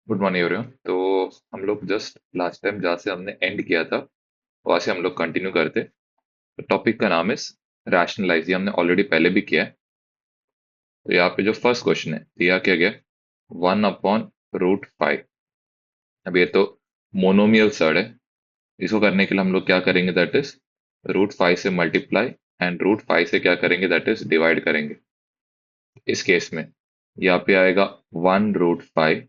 Good morning everyone. तो हम लोग जस्ट लास्ट टाइम जहाँ से हमने एंड किया था वहाँ से हम लोग कंटिन्यू करते। तो टॉपिक का नाम है रैशनलाइज। ये हमने ऑलरेडी पहले भी किया है। तो यहाँ पे जो फर्स्ट क्वेश्चन है दिया क्या गया, 1/√5। अब ये तो मोनोमियल सर्ड है। इसको करने के लिए हम लोग क्या करेंगे, दैट इज √5 से मल्टीप्लाई एंड √5 से क्या करेंगे, दैट इज डिवाइड करेंगे। इस केस में यहाँ पे आएगा 1√5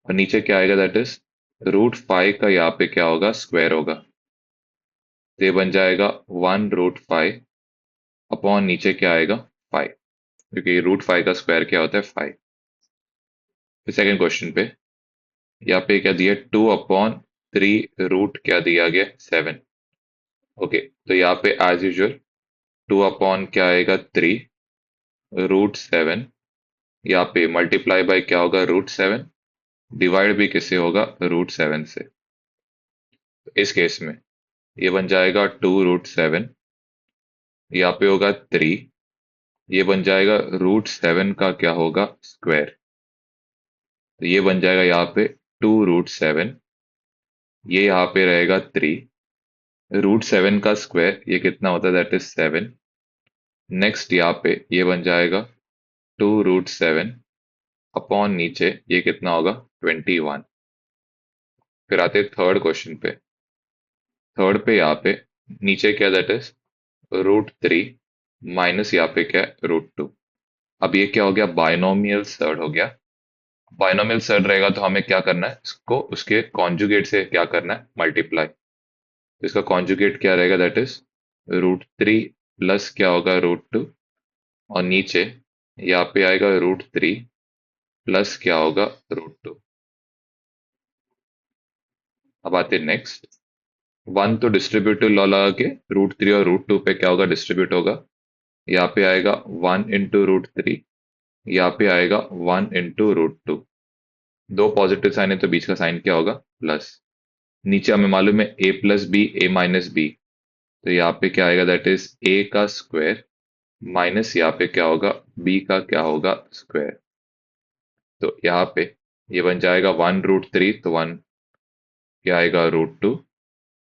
और नीचे क्या आएगा, दैट इज √5 का यहाँ पे क्या होगा, स्क्वायर होगा। तो ये बन जाएगा 1√5 अपॉन नीचे क्या आएगा, 5, क्योंकि √5 का स्क्वायर क्या होता है, 5। फिर सेकेंड क्वेश्चन पे यहाँ पे क्या दिया, 2/3 रूट क्या दिया गया, 7। ओके, तो यहाँ पे एज यूजल 2 अपॉन क्या आएगा, 3 √7। यहाँ पे मल्टीप्लाई बाय क्या होगा, √7। डिवाइड भी किससे होगा, √7 से। तो इस केस में ये बन जाएगा 2√7, यहाँ पे होगा 3, ये बन जाएगा √7 का क्या होगा, स्क्वायर। तो ये बन जाएगा यहाँ पे 2√7, ये यहाँ पे रहेगा 3। √7 का स्क्वायर ये कितना होता है, दैट इज 7। नेक्स्ट यहाँ पे ये बन जाएगा 2√7 अपॉन नीचे ये कितना होगा, 21। फिर आते थर्ड क्वेश्चन पे। थर्ड पे यहाँ पे नीचे क्या, दैट इज √3 माइनस यहाँ पे क्या है, √2। अब ये क्या हो गया, बायनोमियल सर्ड हो गया। बायनोमियल सर्ड रहेगा तो हमें क्या करना है, इसको उसके कॉन्जुगेट से क्या करना है, मल्टीप्लाई। तो इसका कॉन्जुगेट क्या रहेगा, दैट इज √3 प्लस क्या होगा, √2। और नीचे यहाँ पे आएगा √3 प्लस क्या होगा, √2। अब आते नेक्स्ट, वन तो डिस्ट्रीब्यूटिव लॉ लगा के √3 और √2 पे क्या होगा, डिस्ट्रीब्यूट होगा। यहाँ पे आएगा 1 × √3, यहाँ पे आएगा 1 × √2। दो पॉजिटिव साइन है तो बीच का साइन क्या होगा, प्लस। नीचे हमें मालूम है a+b a-b, तो यहाँ पे क्या आएगा, दैट इज a का स्क्वायर माइनस यहाँ पे क्या होगा, b का क्या होगा, स्क्वायर। तो यहाँ पे ये बन जाएगा 1√3, तो 1 क्या आएगा, √2।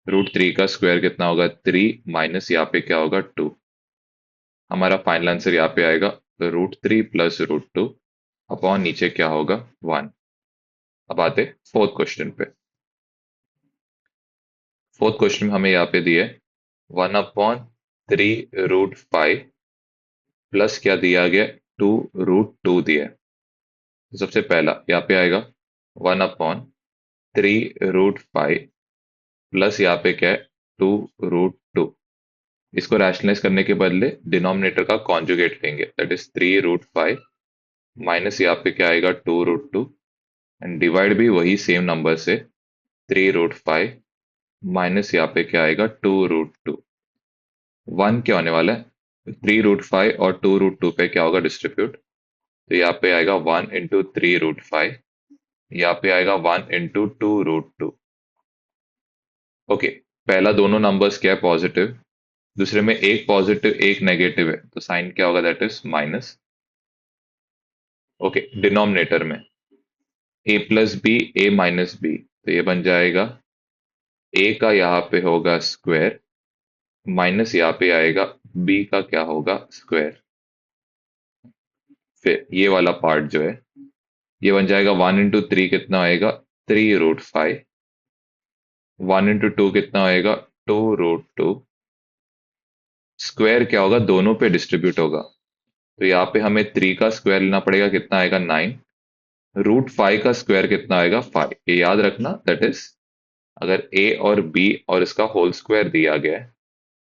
√3 का स्क्वायर कितना होगा, 3 माइनस यहाँ पे क्या होगा, 2। हमारा फाइनल आंसर यहाँ पे आएगा √3 प्लस √2 अपॉन नीचे क्या होगा, 1। अब आते फोर्थ क्वेश्चन पे। फोर्थ क्वेश्चन में हमें यहाँ पे दिया है 1/3√5 प्लस क्या दिया गया, 2√2 दिया है। तो सबसे पहला यहाँ पे आएगा 1/3√5 प्लस यहाँ पे क्या है, 2√2। इसको रैशनलाइज करने के बदले डिनोमिनेटर का कॉन्जुगेट लेंगे, दैट इज 3√5 माइनस यहाँ पे क्या आएगा, 2√2 एंड डिवाइड भी वही सेम नंबर से 3√5 माइनस यहाँ पे क्या आएगा, 2√2। 1 क्या होने वाला है, 3√5 और 2√2 पे क्या होगा, डिस्ट्रीब्यूट। तो यहाँ पे आएगा 1 × 3√5, यहाँ पे आएगा 1 × 2√2। ओके, पहला दोनों नंबर्स क्या है, पॉजिटिव। दूसरे में एक पॉजिटिव एक नेगेटिव है, तो साइन क्या होगा, that is minus. Okay, denominator में a+b a-b, तो ये बन जाएगा a का यहाँ पे होगा स्क्वायर माइनस यहाँ पे आएगा b का क्या होगा, स्क्वायर। फिर ये वाला पार्ट जो है ये बन जाएगा 1 × 3 कितना आएगा, 3√5। 1 × 2 कितना आएगा, 2√2। स्क्वायर क्या होगा, दोनों पे डिस्ट्रीब्यूट होगा। तो यहाँ पे हमें 3 का स्क्वायर लेना पड़ेगा, कितना आएगा, 9। √5 का स्क्वायर कितना आएगा, 5। ये याद रखना, दैट इज अगर a और b और इसका होल स्क्वायर दिया गया है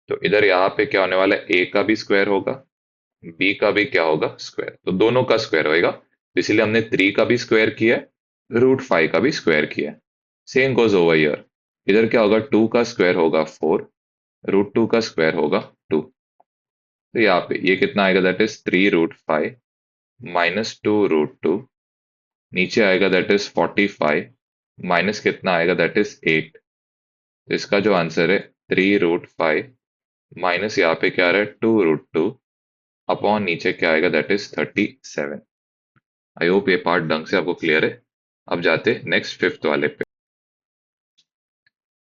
तो इधर यहाँ पे क्या होने वाला है, a का भी स्क्वायर होगा, b का भी क्या होगा, स्क्वायर। तो दोनों का स्क्वायर होएगा। इसीलिए हमने 3 का भी स्क्वायर किया है, √5 का भी स्क्वायर किया है। Same goes over here. इधर क्या होगा, 2 का स्क्वायर होगा 4, √2 का स्क्वायर होगा 2। तो यहाँ पे ये कितना आएगा, दैट इज 3√5 माइनस 2√2। नीचे आएगा दैट इज 45 माइनस कितना आएगा, दैट इज 8। तो इसका जो आंसर है 3√5 माइनस यहाँ पे क्या आ रहा है, 2√2 अपॉन नीचे क्या आएगा, दैट इज 37। आई होप ये पार्ट ढंग से आपको क्लियर है। अब जाते नेक्स्ट फिफ्थ वाले पे।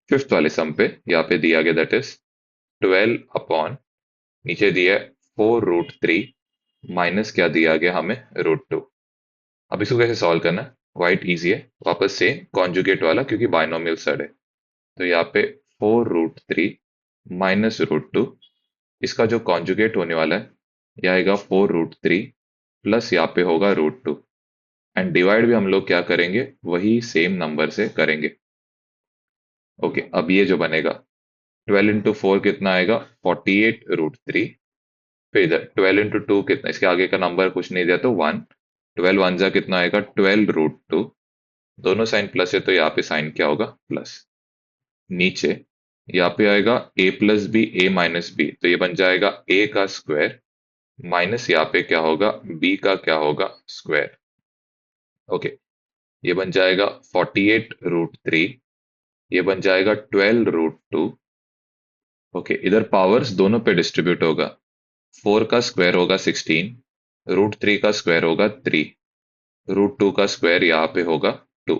फिफ्थ वाले सम पे यहाँ पे दिया गया दैट इज 12 अपॉन, नीचे दिया है 4√3 माइनस क्या दिया गया हमें √2। अब इसको कैसे सॉल्व करना है, क्वाइट इजी है, वापस से कॉन्जुगेट वाला क्योंकि बाइनोमियल सर है। तो यहाँ पे 4√3 माइनस √2, इसका जो कॉन्जुगेट होने वाला है यह आएगा 4√3 प्लस यहाँ पे होगा √2, एंड डिवाइड भी हम लोग क्या करेंगे वही सेम नंबर से करेंगे। ओके, अब ये जो बनेगा 12 इंटू 4 कितना आएगा 48√3, फिर इधर 12 इंटू 2 कितना, इसके आगे का नंबर कुछ नहीं दिया तो 1, 12 वन जा कितना आएगा 12√2, दोनों साइन प्लस है तो यहाँ पे साइन क्या होगा प्लस। नीचे यहाँ पे आएगा a plus b a minus b, तो ये बन जाएगा a का स्क्वायर माइनस यहाँ पे क्या होगा b का क्या होगा स्क्वायर। ओके, ये बन जाएगा 48√3, ये बन जाएगा 12√2। ओके, इधर पावर्स दोनों पे डिस्ट्रीब्यूट होगा, 4 का स्क्वायर होगा 16, √3 का स्क्वायर होगा 3, √2 का स्क्वायर यहाँ पे होगा 2।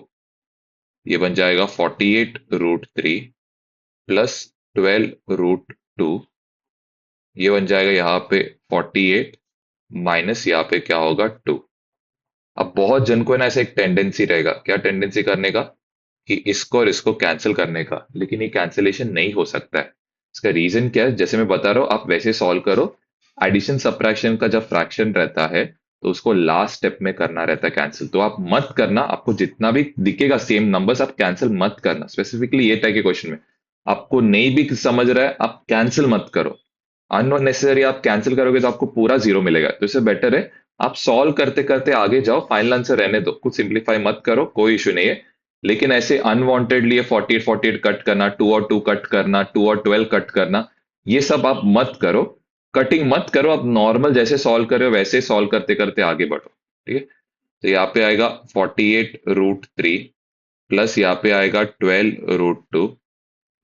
ये बन जाएगा 48√3 प्लस 12√2, ये बन जाएगा यहाँ पे 48 माइनस यहाँ पे क्या होगा 2। अब बहुत जन को है ना ऐसे एक टेंडेंसी रहेगा, क्या टेंडेंसी करने का कि इसको और इसको कैंसिल करने का, लेकिन ये कैंसिलेशन नहीं हो सकता है। इसका रीजन क्या है, जैसे मैं बता रहा हूँ आप वैसे सॉल्व करो। एडिशन सब्ट्रैक्शन का जब फ्रैक्शन रहता है तो उसको लास्ट स्टेप में करना रहता है कैंसिल, तो आप मत करना, आपको जितना भी दिखेगा सेम नंबर्स आप कैंसिल मत करना। स्पेसिफिकली ये टाइप के क्वेश्चन में आपको नहीं भी समझ रहा है आप कैंसिल मत करो, अननेसेसरी आप कैंसिल करोगे तो आपको पूरा जीरो मिलेगा। तो इससे बेटर है आप सॉल्व करते करते आगे जाओ, फाइनल आंसर रहने दो, कुछ सिंप्लीफाई मत करो, कोई इशू नहीं है। लेकिन ऐसे अनवांटेडली 48 कट करना, 2 और 2 कट करना, 2 और 12 कट करना, ये सब आप मत करो। कटिंग मत करो, आप नॉर्मल जैसे सॉल्व कर रहे हो वैसे सॉल्व करते करते आगे बढ़ो। ठीक है, तो यहाँ पे आएगा 48√3 प्लस यहाँ पे आएगा 12√2,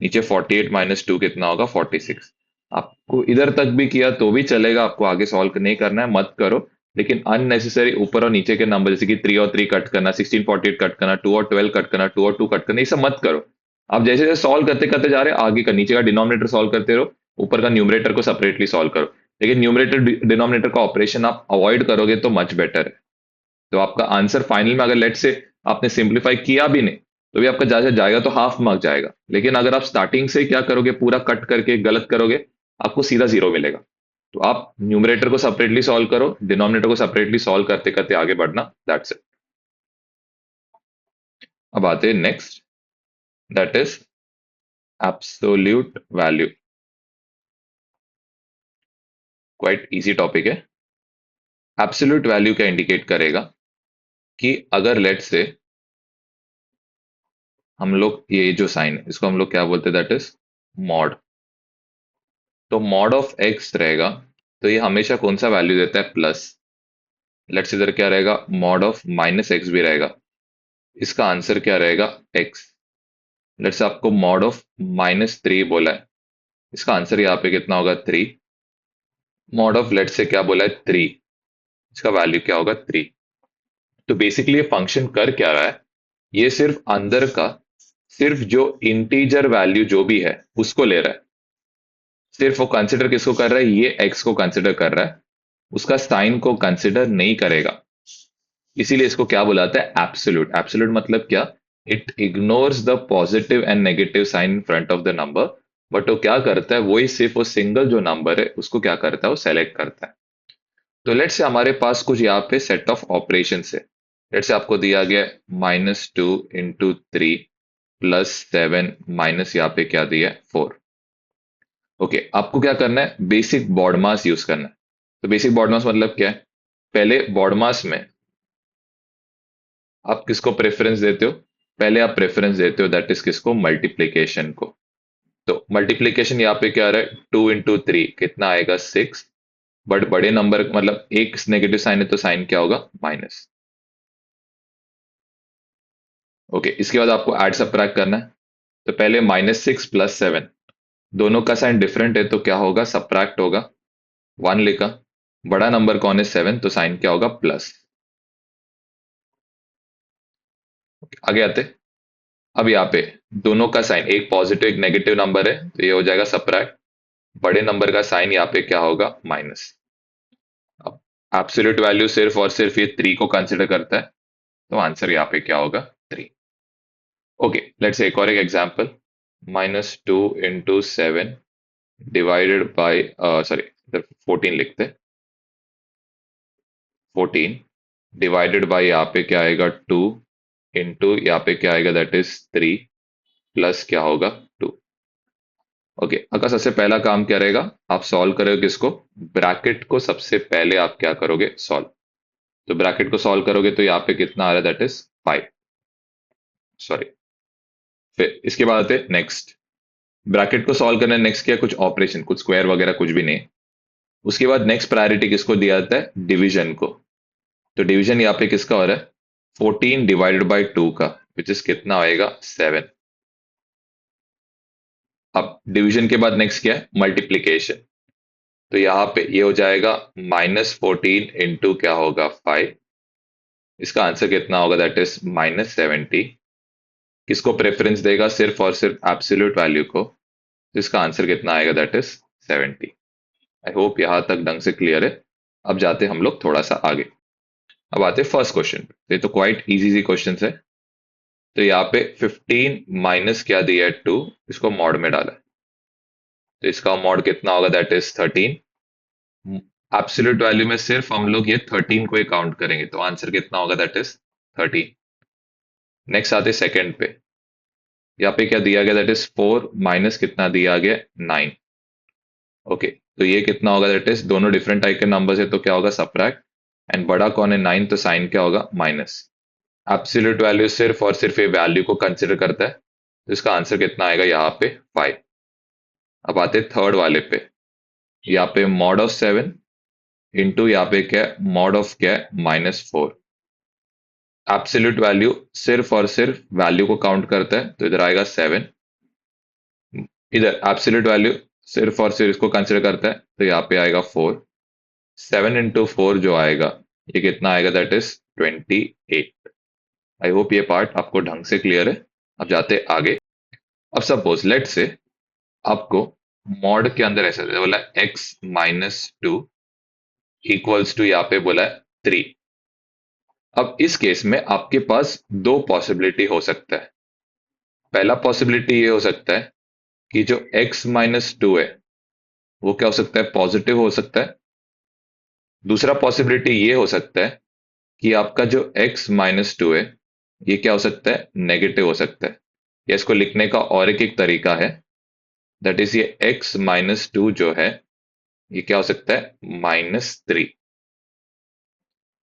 नीचे 48 माइनस 2 कितना होगा 46। आपको इधर तक भी किया तो भी चलेगा, आपको आगे सॉल्व नहीं करना है मत करो। लेकिन अननेसेसरी ऊपर और नीचे के नंबर जैसे कि 3 और 3 कट करना, 16 48 कट करना, 2 और 12 कट करना, 2 और 2 कट करना, ये सब मत करो। आप जैसे जैसे सॉल्व करते करते जा रहे हो आगे का नीचे का डिनोमिनेटर सॉल्व करते रहो, ऊपर का न्यूमरेटर को सेपरेटली सॉल्व करो। लेकिन न्यूमरेटर डिनोमिनेटर का ऑपरेशन आप अवॉइड करोगे तो मच बेटर है। तो आपका आंसर फाइनल में अगर लेट से आपने सिंप्लीफाई किया भी नहीं तो भी आपका जैसे जाएगा तो हाफ मार्क जाएगा। लेकिन अगर आप स्टार्टिंग से क्या करोगे पूरा कट करके गलत करोगे आपको सीधा जीरो मिलेगा। तो आप न्यूमरेटर को सेपरेटली सॉल्व करो, डिनोमिनेटर को सेपरेटली सॉल्व करते करते आगे बढ़ना, दैट्स इट। अब आते हैं next, that is absolute value. Quite easy topic है। एब्सोल्यूट वैल्यू क्या इंडिकेट करेगा कि अगर लेट से हम लोग ये जो साइन है इसको हम लोग क्या बोलते हैं दैट इज मॉड। तो मॉड ऑफ एक्स रहेगा तो ये हमेशा कौन सा वैल्यू देता है प्लस। लेट्स इधर क्या रहेगा मॉड ऑफ माइनस एक्स भी रहेगा, इसका आंसर क्या रहेगा एक्स। लेट्स आपको मॉड ऑफ -3 बोला है, इसका आंसर यहाँ पे कितना होगा 3। मॉड ऑफ लेट्स से क्या बोला है 3, इसका वैल्यू क्या होगा 3। तो बेसिकली ये फंक्शन कर क्या रहा है, ये सिर्फ अंदर का सिर्फ जो इंटीजर वैल्यू जो भी है उसको ले रहा है। सिर्फ वो कंसिडर किसको कर रहा है, ये एक्स को कंसिडर कर रहा है, उसका साइन को कंसिडर नहीं करेगा। इसीलिए इसको क्या बुलाते हैं एब्सोल्यूट। एब्सोल्यूट मतलब क्या, it ignores the positive and negative sign in front of the number, but वो क्या करता है वही सिर्फ वो सिंगल जो नंबर है उसको क्या करता है वो सेलेक्ट करता है। तो लेट्स से हमारे पास कुछ यहाँ पे सेट ऑफ ऑपरेशन है। लेट्स से आपको दिया गया -2 × 3 +7 माइनस यहाँ पे क्या दिया है 4। ओके, आपको क्या करना है बेसिक बॉड मास यूज करना है। तो बेसिक बॉड मास मतलब क्या है, पहले बॉड मास में आप किसको प्रेफरेंस देते हो, पहले आप प्रेफरेंस देते हो दैट इज किसको मल्टीप्लीकेशन को। तो मल्टीप्लीकेशन यहाँ पे क्या आ रहा है 2 × 3 कितना आएगा 6, बट बड़े नंबर मतलब एक नेगेटिव साइन है तो साइन क्या होगा माइनस। ओके, इसके बाद आपको ऐड सबट्रैक्ट करना है। तो पहले -6 +7, दोनों का साइन डिफरेंट है तो क्या होगा सबट्रैक्ट होगा, 1 लिखा, बड़ा नंबर कौन है 7 तो साइन क्या होगा प्लस। आगे आते। अब यहाँ पे दोनों का साइन, एक पॉजिटिव एक नेगेटिव नंबर है, तो ये हो जाएगा सबट्रैक्ट। बड़े नंबर का साइन यहाँ पे क्या होगा, माइनस। अब एब्सोल्यूट वैल्यू सिर्फ और सिर्फ ये 3 को कंसिडर करता है, तो आंसर यहाँ पे क्या होगा, 3। ओके, लेट्स एक और एक एग्जांपल। -2 × 7 डिवाइडेड बाय, सॉरी, 14 लिखते हैं। 14 डिवाइडेड बाय यहाँ पे क्या आएगा, 2 इंटू यहाँ पे क्या आएगा, दैट इज 3, प्लस क्या होगा, 2। ओके, अगर सबसे पहला काम क्या रहेगा, आप सॉल्व करोगे किसको, ब्रैकेट को सबसे पहले आप क्या करोगे, सॉल्व। तो ब्रैकेट को सॉल्व करोगे तो यहाँ पे कितना आ रहा है, दैट इज 5, सॉरी। फिर इसके बाद आते नेक्स्ट, ब्रैकेट को सॉल्व करना, नेक्स्ट क्या, कुछ ऑपरेशन, कुछ स्क्वायर वगैरह कुछ भी नहीं। उसके बाद नेक्स्ट प्रायोरिटी किसको दिया जाता है, डिवीजन को। तो डिवीजन यहाँ पे किसका हो रहा है, 14 डिवाइडेड बाई 2 का, विच इज कितना आएगा, 7। अब डिवीजन के बाद नेक्स्ट क्या है, मल्टीप्लीकेशन। तो यहाँ पे ये हो जाएगा -14 इंटू क्या होगा, 5। इसका आंसर कितना होगा, दैट इज -70। किसको प्रेफरेंस देगा, सिर्फ और सिर्फ एब्सोल्यूट वैल्यू को। तो इसका आंसर कितना आएगा, दैट इज 70। आई होप यहां तक ढंग से क्लियर है। अब जाते हम लोग थोड़ा सा आगे। अब आते फर्स्ट क्वेश्चन। ये तो क्वाइट इजी सी क्वेश्चन है। तो यहाँ पे 15 माइनस क्या दिया है, 2, इसको मॉड में डाला है। तो इसका मॉड कितना होगा, दैट इज 13। एब्सोल्यूट वैल्यू में सिर्फ हम लोग ये 13 को ही काउंट करेंगे, तो आंसर कितना होगा, दैट इज 13। नेक्स्ट आते सेकंड पे। यहाँ पे क्या दिया गया, दैट इज 4 माइनस कितना दिया गया, 9। ओके, तो ये कितना होगा, दैट इज दोनों डिफरेंट टाइप के नंबर्स है, तो क्या होगा, सबट्रैक्ट। एंड बड़ा कौन है, 9, तो साइन क्या होगा, माइनस। एब्सोल्यूट वैल्यू सिर्फ और सिर्फ ये वैल्यू को कंसिडर करता है, तो इसका आंसर कितना आएगा, यहाँ पे 5। अब आते थर्ड वाले पे। यहाँ पे मॉड ऑफ 7 इंटू यहाँ पे क्या है, मॉड ऑफ क्या है, -4। एब्सोल्यूट वैल्यू सिर्फ और सिर्फ वैल्यू को काउंट करता है, तो इधर आएगा 7। इधर एब्सोल्यूट वैल्यू सिर्फ और सिर्फ इसको कंसिडर करता है, तो यहाँ पे आएगा 4। 7 इंटू 4 जो आएगा, ये कितना आएगा, दैट इज 28। आई होप ये पार्ट आपको ढंग से क्लियर है। अब जाते आगे। अब सपोज लेट से आपको मॉड के अंदर ऐसा बोला है, x-2 इक्वल्स टू यहाँ पे बोला है 3। अब इस केस में आपके पास दो पॉसिबिलिटी हो सकता है। पहला पॉसिबिलिटी ये हो सकता है कि जो x-2 है वो क्या हो सकता है, पॉजिटिव हो सकता है। दूसरा पॉसिबिलिटी ये हो सकता है कि आपका जो x-2 है ये क्या हो सकता है, नेगेटिव हो सकता है। या इसको लिखने का और एक तरीका है, दैट इज ये x-2 जो है ये क्या हो सकता है, -3।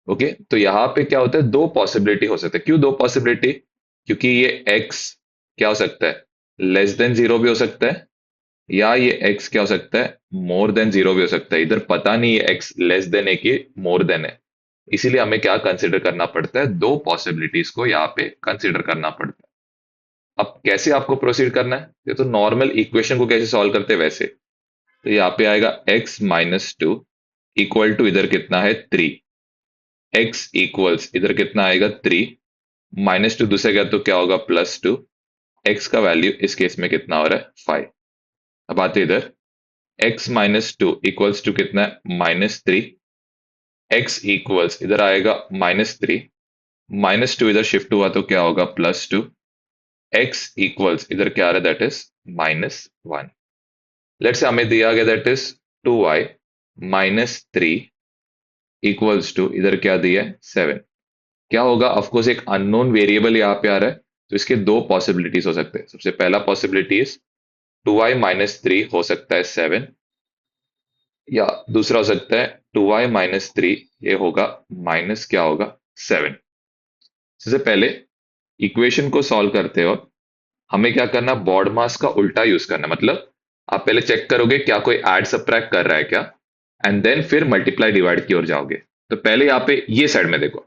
ओके, तो यहाँ पे क्या होता है, दो पॉसिबिलिटी हो सकता है। क्यों दो पॉसिबिलिटी, क्योंकि ये x क्या हो सकता है, लेस देन जीरो भी हो सकता है, या ये x क्या हो सकता है, मोर देन जीरो भी हो सकता है। इधर पता नहीं है x लेस देन है कि मोर देन है, इसीलिए हमें क्या कंसिडर करना पड़ता है, दो पॉसिबिलिटीज को यहाँ पे कंसिडर करना पड़ता है। अब कैसे आपको प्रोसीड करना है, ये तो नॉर्मल इक्वेशन को कैसे सॉल्व करते हैं वैसे। तो यहाँ पे आएगा x-2 इक्वल टू इधर कितना है, 3। x इक्वल्स इधर कितना आएगा, 3, -2 दूसरे क्या तो क्या होगा, +2। x का वैल्यू इस केस में कितना हो रहा है, 5। अब आते इधर x-2 इक्वल्स टू कितना है, -3। x इक्वल्स इधर आएगा -3, -2 इधर शिफ्ट हुआ तो क्या होगा, +2। x इक्वल्स इधर क्या आ रहा है, दैट इज -1। लेट्स से हमें दिया गया that is 2y -3 equals to इधर क्या दिया है, 7। क्या होगा, ऑफकोर्स एक अननोन वेरिएबल यहाँ पे आ रहा है, तो इसके दो पॉसिबिलिटीज हो सकते हैं। सबसे पहला पॉसिबिलिटी इज 2y-3 हो सकता है 7, या दूसरा हो सकता है 2y-3 ये होगा माइनस क्या होगा, 7। सबसे पहले इक्वेशन को सॉल्व करते हो, हमें क्या करना, बॉड मास का उल्टा यूज करना। मतलब आप पहले चेक करोगे क्या कोई ऐड सबट्रैक्ट कर रहा है क्या, एंड देन फिर मल्टीप्लाई डिवाइड की ओर जाओगे। तो पहले यहाँ पे ये साइड में देखो,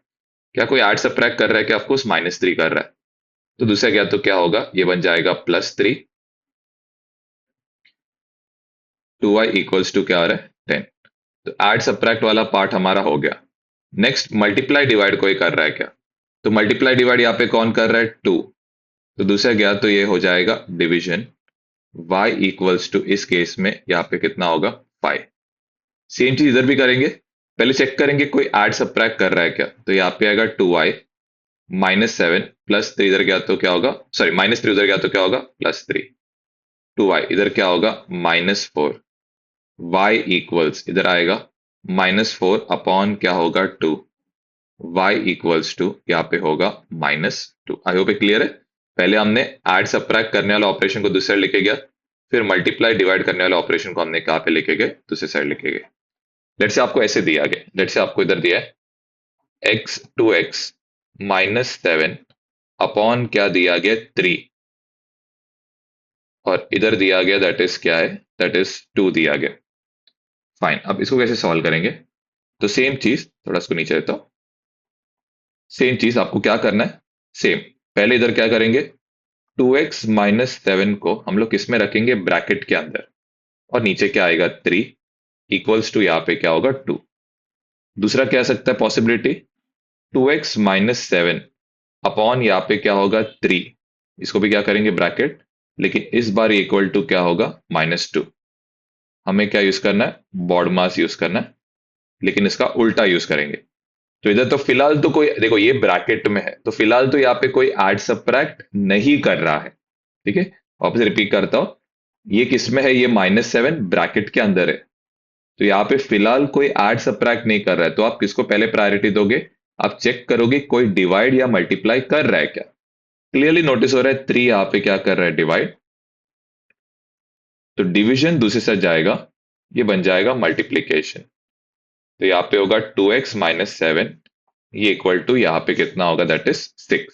क्या कोई ऐड सबट्रैक्ट कर रहा है क्या, ऑफकोर्स -3 कर रहा है। तो दूसरा क्या, तो क्या होगा, ये बन जाएगा +3। 2y इक्वल्स टू क्या आ रहा है, 10। तो ऐड सबट्रैक्ट वाला पार्ट हमारा हो गया। नेक्स्ट मल्टीप्लाई डिवाइड कोई कर रहा है क्या, तो मल्टीप्लाई डिवाइड यहाँ पे कौन कर रहा है? 2। तो दूसरा गया तो ये हो जाएगा डिवीजन। y इक्वल्स टू इस केस में यहाँ पे कितना होगा? 5। सेम चीज इधर भी करेंगे। पहले चेक करेंगे कोई ऐड सब्ट्रैक्ट कर रहा है क्या। तो यहाँ पे आएगा 2y -7 प्लस 3 इधर गया तो क्या होगा? सॉरी, -3 उधर गया तो क्या होगा? +3। 2y इधर क्या होगा? -4। y इक्वल्स इधर आएगा -4 अपॉन क्या होगा? 2। y इक्वल्स टू यहाँ पे होगा -2। आई होप क्लियर है। पहले हमने ऐड सब्ट्रैक्ट करने वाला ऑपरेशन को दूसरे साइड लेके गया, फिर मल्टीप्लाई डिवाइड करने वाले ऑपरेशन को हमने कहाँ पे लेके गए? दूसरे साइड लेके गए। लेट्स से आपको ऐसे दिया गया, लेट्स से आपको इधर दिया है x -7 अपॉन क्या दिया गया? 3। और इधर दिया गया दैट इज क्या है? दैट इज 2 दिया गया। फाइन, अब इसको कैसे सॉल्व करेंगे? तो सेम चीज, थोड़ा इसको नीचे देता हूं। सेम चीज आपको क्या करना है? सेम, पहले इधर क्या करेंगे? 2x -7 को हम लोग किस में रखेंगे? ब्रैकेट के अंदर। और नीचे क्या आएगा? 3 इक्वल्स टू यहाँ पे क्या होगा? 2। दूसरा क्या आ सकता है पॉसिबिलिटी? 2x -7 अपॉन यहाँ पे क्या होगा? 3। इसको भी क्या करेंगे? ब्रैकेट। लेकिन इस बार इक्वल टू क्या होगा? -2। हमें क्या यूज करना है? बॉड मास यूज करना है, लेकिन इसका उल्टा यूज करेंगे। तो इधर तो फिलहाल तो कोई, देखो ये ब्रैकेट में है तो फिलहाल तो यहाँ पे कोई ऐड सब्ट्रैक्ट नहीं कर रहा है। ठीक है, वापस रिपीट करता हूं। ये किस में है? ये -7 ब्रैकेट के अंदर है। तो यहाँ पे फिलहाल कोई ऐड सब्ट्रैक्ट नहीं कर रहा है, तो आप किसको पहले प्रायोरिटी दोगे? आप चेक करोगे कोई डिवाइड या मल्टीप्लाई कर रहा है क्या। क्लियरली नोटिस हो रहा है 3 यहाँ पे क्या कर रहा है? डिवाइड। तो डिवीजन दूसरे साइड जाएगा, ये बन जाएगा मल्टीप्लीकेशन। तो यहाँ पे होगा 2x -7, ये इक्वल टू यहाँ पे कितना होगा? That is 6।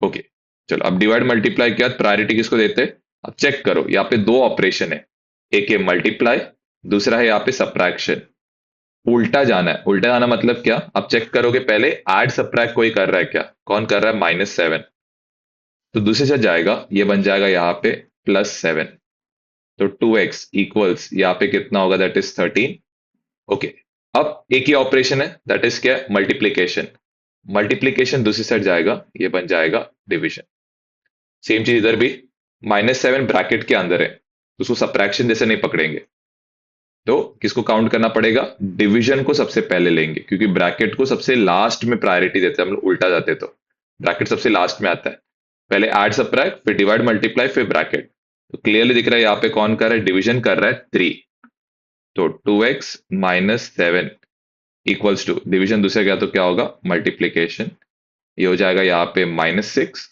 ओके, चलो अब डिवाइड मल्टीप्लाई किया, प्रायोरिटी किसको देते हैं? अब चेक करो, यहाँ पे दो ऑपरेशन है, एक है मल्टीप्लाई, दूसरा है यहाँ पे सब्ट्रैक्शन। उल्टा जाना है। उल्टा जाना मतलब क्या? आप चेक करोगे पहले ऐड सब्ट्रैक्ट कोई कर रहा है क्या? कौन कर रहा है? -7। तो दूसरे से जाएगा, ये बन जाएगा यहाँ पे +7। तो 2x इक्वल्स यहाँ पे कितना होगा? That is 13। ओके, अब एक ही ऑपरेशन है, दैट इज क्या? मल्टीप्लीकेशन। मल्टीप्लीकेशन दूसरी साइड जाएगा, ये बन जाएगा डिवीजन। सेम चीज इधर भी, -7 ब्रैकेट के अंदर है तो उसको सब्ट्रैक्शन जैसे नहीं पकड़ेंगे। तो किसको काउंट करना पड़ेगा? डिवीजन को सबसे पहले लेंगे, क्योंकि ब्रैकेट को सबसे लास्ट में प्रायोरिटी देते हैं हम लोग, उल्टा जाते तो ब्रैकेट सबसे लास्ट में आता है। पहले ऐड सब्ट्रैक्ट, फिर डिवाइड मल्टीप्लाई, फिर ब्रैकेट। तो क्लियरली दिख रहा है यहाँ पे कौन कर रहा है? डिवीजन कर रहा है 3। तो 2x -7 इक्वल्स टू डिवीजन दूसरा गया तो क्या होगा? मल्टीप्लीकेशन। ये हो जाएगा यहाँ पे -6।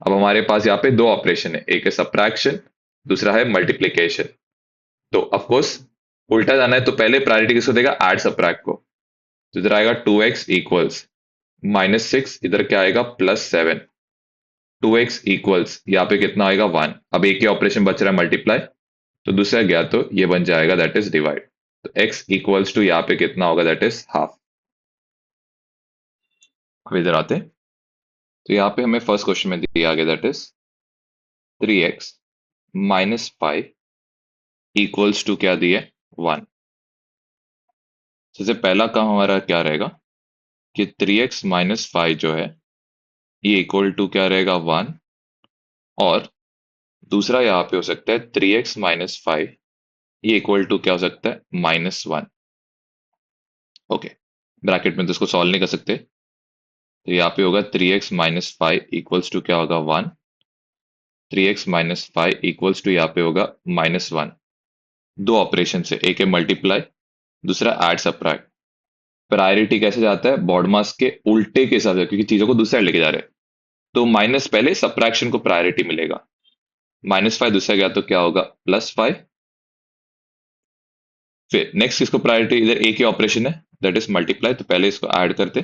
अब हमारे पास यहाँ पे दो ऑपरेशन है, एक है सब्ट्रैक्शन, दूसरा है मल्टीप्लीकेशन। तो ऑफ कोर्स उल्टा जाना है तो पहले प्रायोरिटी किसको देगा? ऐड सब्ट्रैक्ट को। तो इधर आएगा 2x इक्वल्स -6, इधर क्या आएगा? +7। 2x इक्वल्स यहाँ पे कितना आएगा? 1। अब एक ही ऑपरेशन बच रहा है, मल्टीप्लाई। तो दूसरा गया तो ये बन जाएगा दैट इज डिवाइड। तो x इक्वल्स टू यहाँ पे कितना होगा? That is half. अब इधर आते हैं, तो यहाँ पे हमें फर्स्ट क्वेश्चन में दिया गया that is 3x -5 equals to क्या दिए? 1। सबसे पहला काम हमारा क्या रहेगा कि 3x -5 जो है ये इक्वल टू क्या रहेगा? 1। और दूसरा यहाँ पे हो सकता है 3x -5 ये इक्वल टू क्या हो सकता है? -1। ओके, ब्रैकेट में तो इसको सॉल्व नहीं कर सकते, तो यहाँ पे होगा 3x -5 इक्वल्स टू क्या होगा? 1। 3x -5 इक्वल्स टू यहाँ पे होगा -1। दो ऑपरेशन से, एक है मल्टीप्लाई, दूसरा ऐड सब्ट्रैक्ट। प्रायोरिटी कैसे जाता है? बॉड मास के उल्टे के हिसाब से, क्योंकि चीजों को दूसरा लेके जा रहे हैं। तो माइनस पहले सब्ट्रैक्शन को प्रायोरिटी मिलेगा। -5 दूसरा गया तो क्या होगा? +5। फिर नेक्स्ट किसको प्रायोरिटी? इधर एक ही ऑपरेशन है दैट इज मल्टीप्लाई, तो पहले इसको ऐड करते।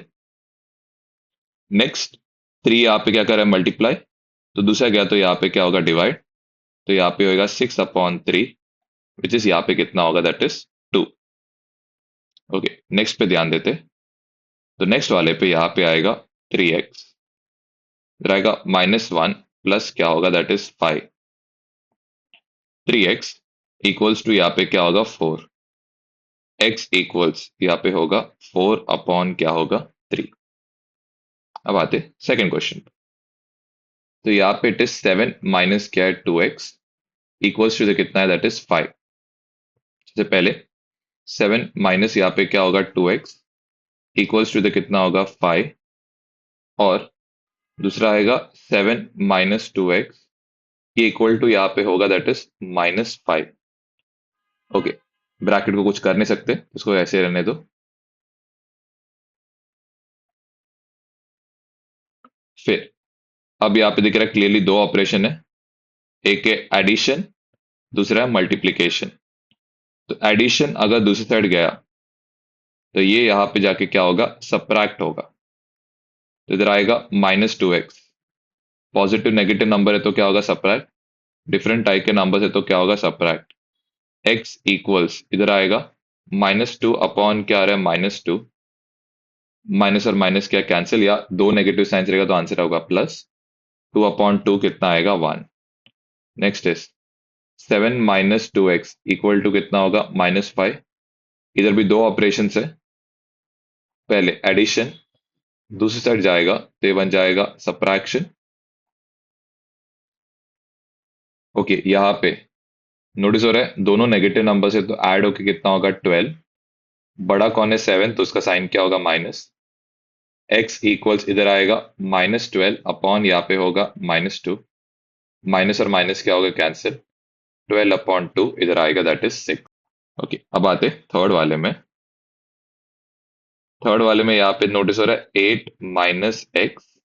नेक्स्ट 3 यहाँ पे क्या कर रहा है? मल्टीप्लाई। तो दूसरा गया तो यहाँ पे क्या होगा? डिवाइड। तो यहाँ पे होगा 6/3 विच इज यहाँ पे कितना होगा? That is 2। ओके, नेक्स्ट पे ध्यान देते। तो नेक्स्ट वाले पे यहाँ पे आएगा 3x, फिर आएगा -1 प्लस क्या होगा? That is 5। 3x equals to यहाँ पे क्या होगा? 4। x इक्वल्स यहाँ पे होगा 4 अपॉन क्या होगा? 3। अब आते सेकंड क्वेश्चन। तो यहाँ पे इट इज 7 माइनस क्या है 2x इक्वल्स टू कितना है दैट इज 5। सबसे पहले 7 माइनस यहाँ पे क्या होगा 2x इक्वल्स टू कितना होगा 5, और दूसरा आएगा 7 माइनस 2x ये इक्वल टू यहाँ पे होगा दैट इज -5। ओके, ब्रैकेट को कुछ कर नहीं सकते, इसको ऐसे रहने दो। फिर अब यहाँ पे दिख रहा है क्लियरली दो ऑपरेशन है, एक है एडिशन, दूसरा है मल्टीप्लीकेशन। तो एडिशन अगर दूसरी साइड गया तो ये यहाँ पे जाके क्या होगा सब्ट्रैक्ट होगा। तो इधर आएगा -2x, पॉजिटिव नेगेटिव नंबर है तो क्या होगा सब्ट्रैक्ट, डिफरेंट टाइप के नंबर है तो क्या होगा सब्ट्रैक्ट। x इक्वल्स इधर आएगा -2 अपॉन क्या आ रहा है -2, माइनस और माइनस क्या कैंसिल, या दो नेगेटिव साइंस रहेगा तो आंसर होगा +2/2 कितना आएगा 1। Next is 7 minus 2x equal to कितना होगा -5। इधर भी दो ऑपरेशन है, पहले एडिशन, दूसरी साइड जाएगा तो ये बन जाएगा सब्ट्रैक्शन। ओके, यहाँ पे नोटिस हो रहा है दोनों नेगेटिव नंबर से तो ऐड होके कितना होगा 12, बड़ा कौन है 7 तो उसका साइन क्या होगा माइनस। x इक्वल्स इधर आएगा -12 अपॉन यहाँ पे होगा -2, माइनस और माइनस क्या होगा कैंसिल, 12/2 इधर आएगा दैट इज 6। ओके, अब आते थर्ड वाले में यहाँ पे नोटिस हो रहा है 8 माइनस एक्स,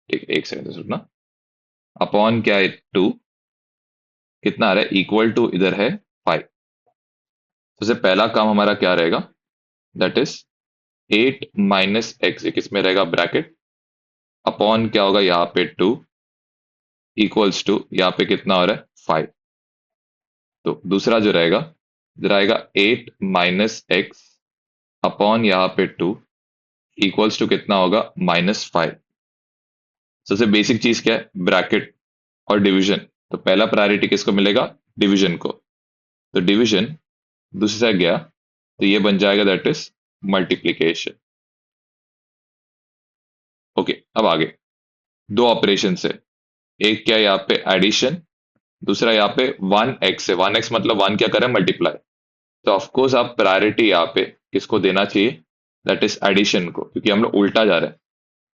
एक सेकंड सुनना, अपॉन क्या है 2, कितना आ रहा है इक्वल टू इधर है 5। सबसे पहला काम हमारा क्या रहेगा दैट इज 8 माइनस एक्स, किसमें रहेगा ब्रैकेट, अपॉन क्या होगा यहाँ पे 2 इक्वल्स टू यहाँ पे कितना हो रहा है 5। तो दूसरा जो रहेगा इधर आएगा 8 माइनस एक्स अपॉन यहाँ पे 2 इक्वल्स टू कितना होगा -5। सबसे बेसिक चीज क्या है ब्रैकेट और डिवीजन, तो पहला प्रायोरिटी किसको मिलेगा डिवीजन को। तो डिवीजन दूसरी साइड गया तो ये बन जाएगा दैट इज मल्टीप्लीकेशन। ओके, अब आगे दो ऑपरेशन है, एक क्या है यहाँ पे एडिशन, दूसरा यहाँ पे 1x है, 1x मतलब 1 क्या करें मल्टीप्लाई। तो ऑफकोर्स आप प्रायोरिटी यहाँ पे किसको देना चाहिए दैट इज एडिशन को, क्योंकि हम लोग उल्टा जा रहे हैं।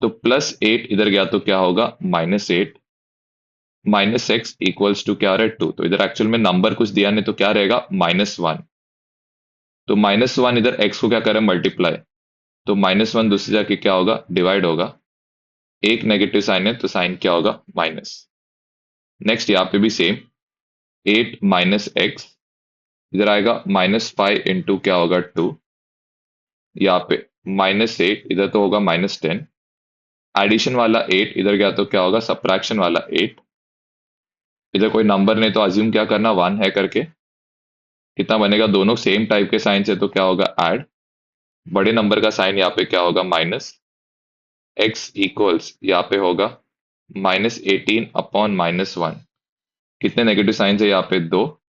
तो +8 इधर गया तो क्या होगा -8, माइनस एक्स इक्वल्स टू क्या आ रहा है 2, तो इधर एक्चुअल में नंबर कुछ दिया नहीं तो क्या रहेगा -1। तो -1 इधर x को क्या करें मल्टीप्लाई, तो -1 दूसरी जाके क्या होगा डिवाइड होगा, एक नेगेटिव साइन है तो साइन क्या होगा माइनस। नेक्स्ट यहाँ पे भी सेम 8 माइनस एक्स, इधर आएगा -5 इंटू क्या होगा 2, यहाँ पे -8 इधर तो होगा -10, एडिशन वाला 8 इधर गया तो क्या होगा सब्ट्रैक्शन वाला 8, इधर कोई नंबर नहीं तो अज्यूम क्या करना 1 है करके, कितना बनेगा दोनों सेम टाइप के साइन से तो क्या होगा ऐड, बड़े नंबर का साइन यहाँ पे क्या होगा माइनस, एक्स इक्वल्स यहाँ पे होगा -18 अपॉन -1, कितने नेगेटिव साइन है यहाँ पे दो,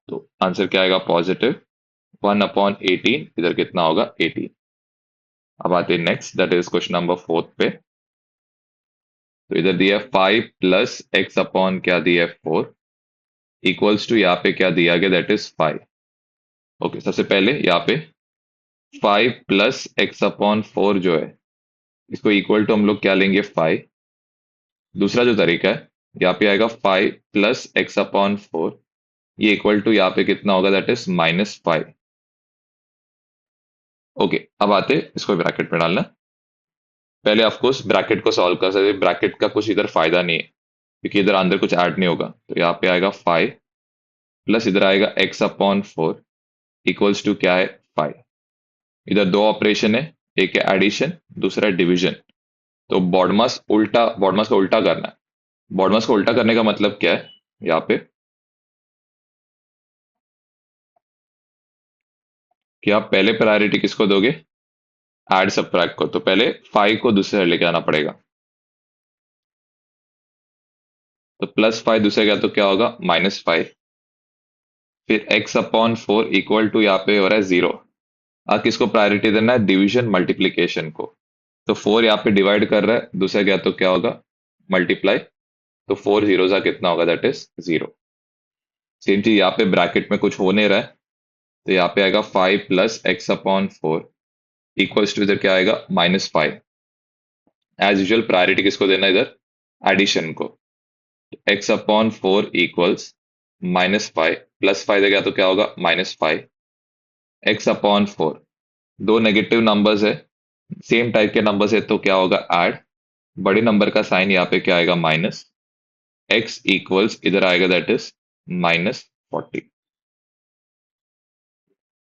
तो आंसर क्या आएगा पॉजिटिव 1/18, इधर कितना होगा 18। अब आते हैं next that is question number 4 पे। तो इधर दिया 5 प्लस एक्स अपॉन क्या दिया है 4 इक्वल्स टू यहाँ पे क्या दिया गया दैट इज 5। ओके, सबसे पहले यहाँ पे 5 प्लस एक्स अपॉन 4 जो है इसको इक्वल टू हम लोग क्या लेंगे 5। दूसरा जो तरीका है यहाँ पे आएगा 5 प्लस एक्स अपॉन 4, ये इक्वल टू यहाँ पे कितना होगा दैट इज -5। ओके, अब आते इसको ब्रैकेट में डालना। पहले ऑफकोर्स ब्रैकेट को सॉल्व कर सकते, ब्रैकेट का कुछ इधर फायदा नहीं है क्योंकि इधर अंदर कुछ ऐड नहीं होगा, तो यहाँ पे आएगा 5 प्लस इधर आएगा एक्स अपॉन 4 इक्वल्स टू क्या है 5। इधर दो ऑपरेशन है, एक है एडिशन दूसरा है डिवीजन, तो बॉडमास का उल्टा करना है। बॉडमास को उल्टा करने का मतलब क्या है यहाँ पे कि आप पहले प्रायोरिटी किसको दोगे ऐड सब्ट्रैक्ट को, तो पहले 5 को दूसरे साइड लेके आना पड़ेगा, तो +5 दूसरे गया तो क्या होगा -5, फिर x अपॉन 4 इक्वल टू यहाँ पे हो रहा है 0। आप किसको प्रायोरिटी देना है डिवीजन मल्टीप्लीकेशन को, तो 4 यहाँ पे डिवाइड कर रहा है, दूसरा गया तो क्या होगा, मल्टीप्लाई। तो 4 जीरो का कितना होगा, दैट इज 0। सेम चीज यहाँ पे ब्रैकेट में कुछ हो नहीं रहा है, तो यहाँ पे आएगा 5 plus x upon 4 equals to इधर क्या आएगा, -5। एज यूजल प्रायोरिटी किसको देना है इधर, एडिशन को। एक्स अपॉन 4 इक्वल्स -5 प्लस 5 देगा तो क्या होगा, -5 एक्स अपॉन 4। दो नेगेटिव नंबर्स है, सेम टाइप के नंबर्स है, तो क्या होगा, ऐड। बड़े नंबर का साइन यहाँ पे क्या आएगा, माइनस। एक्स इक्वल्स इधर आएगा, दैट इज -40।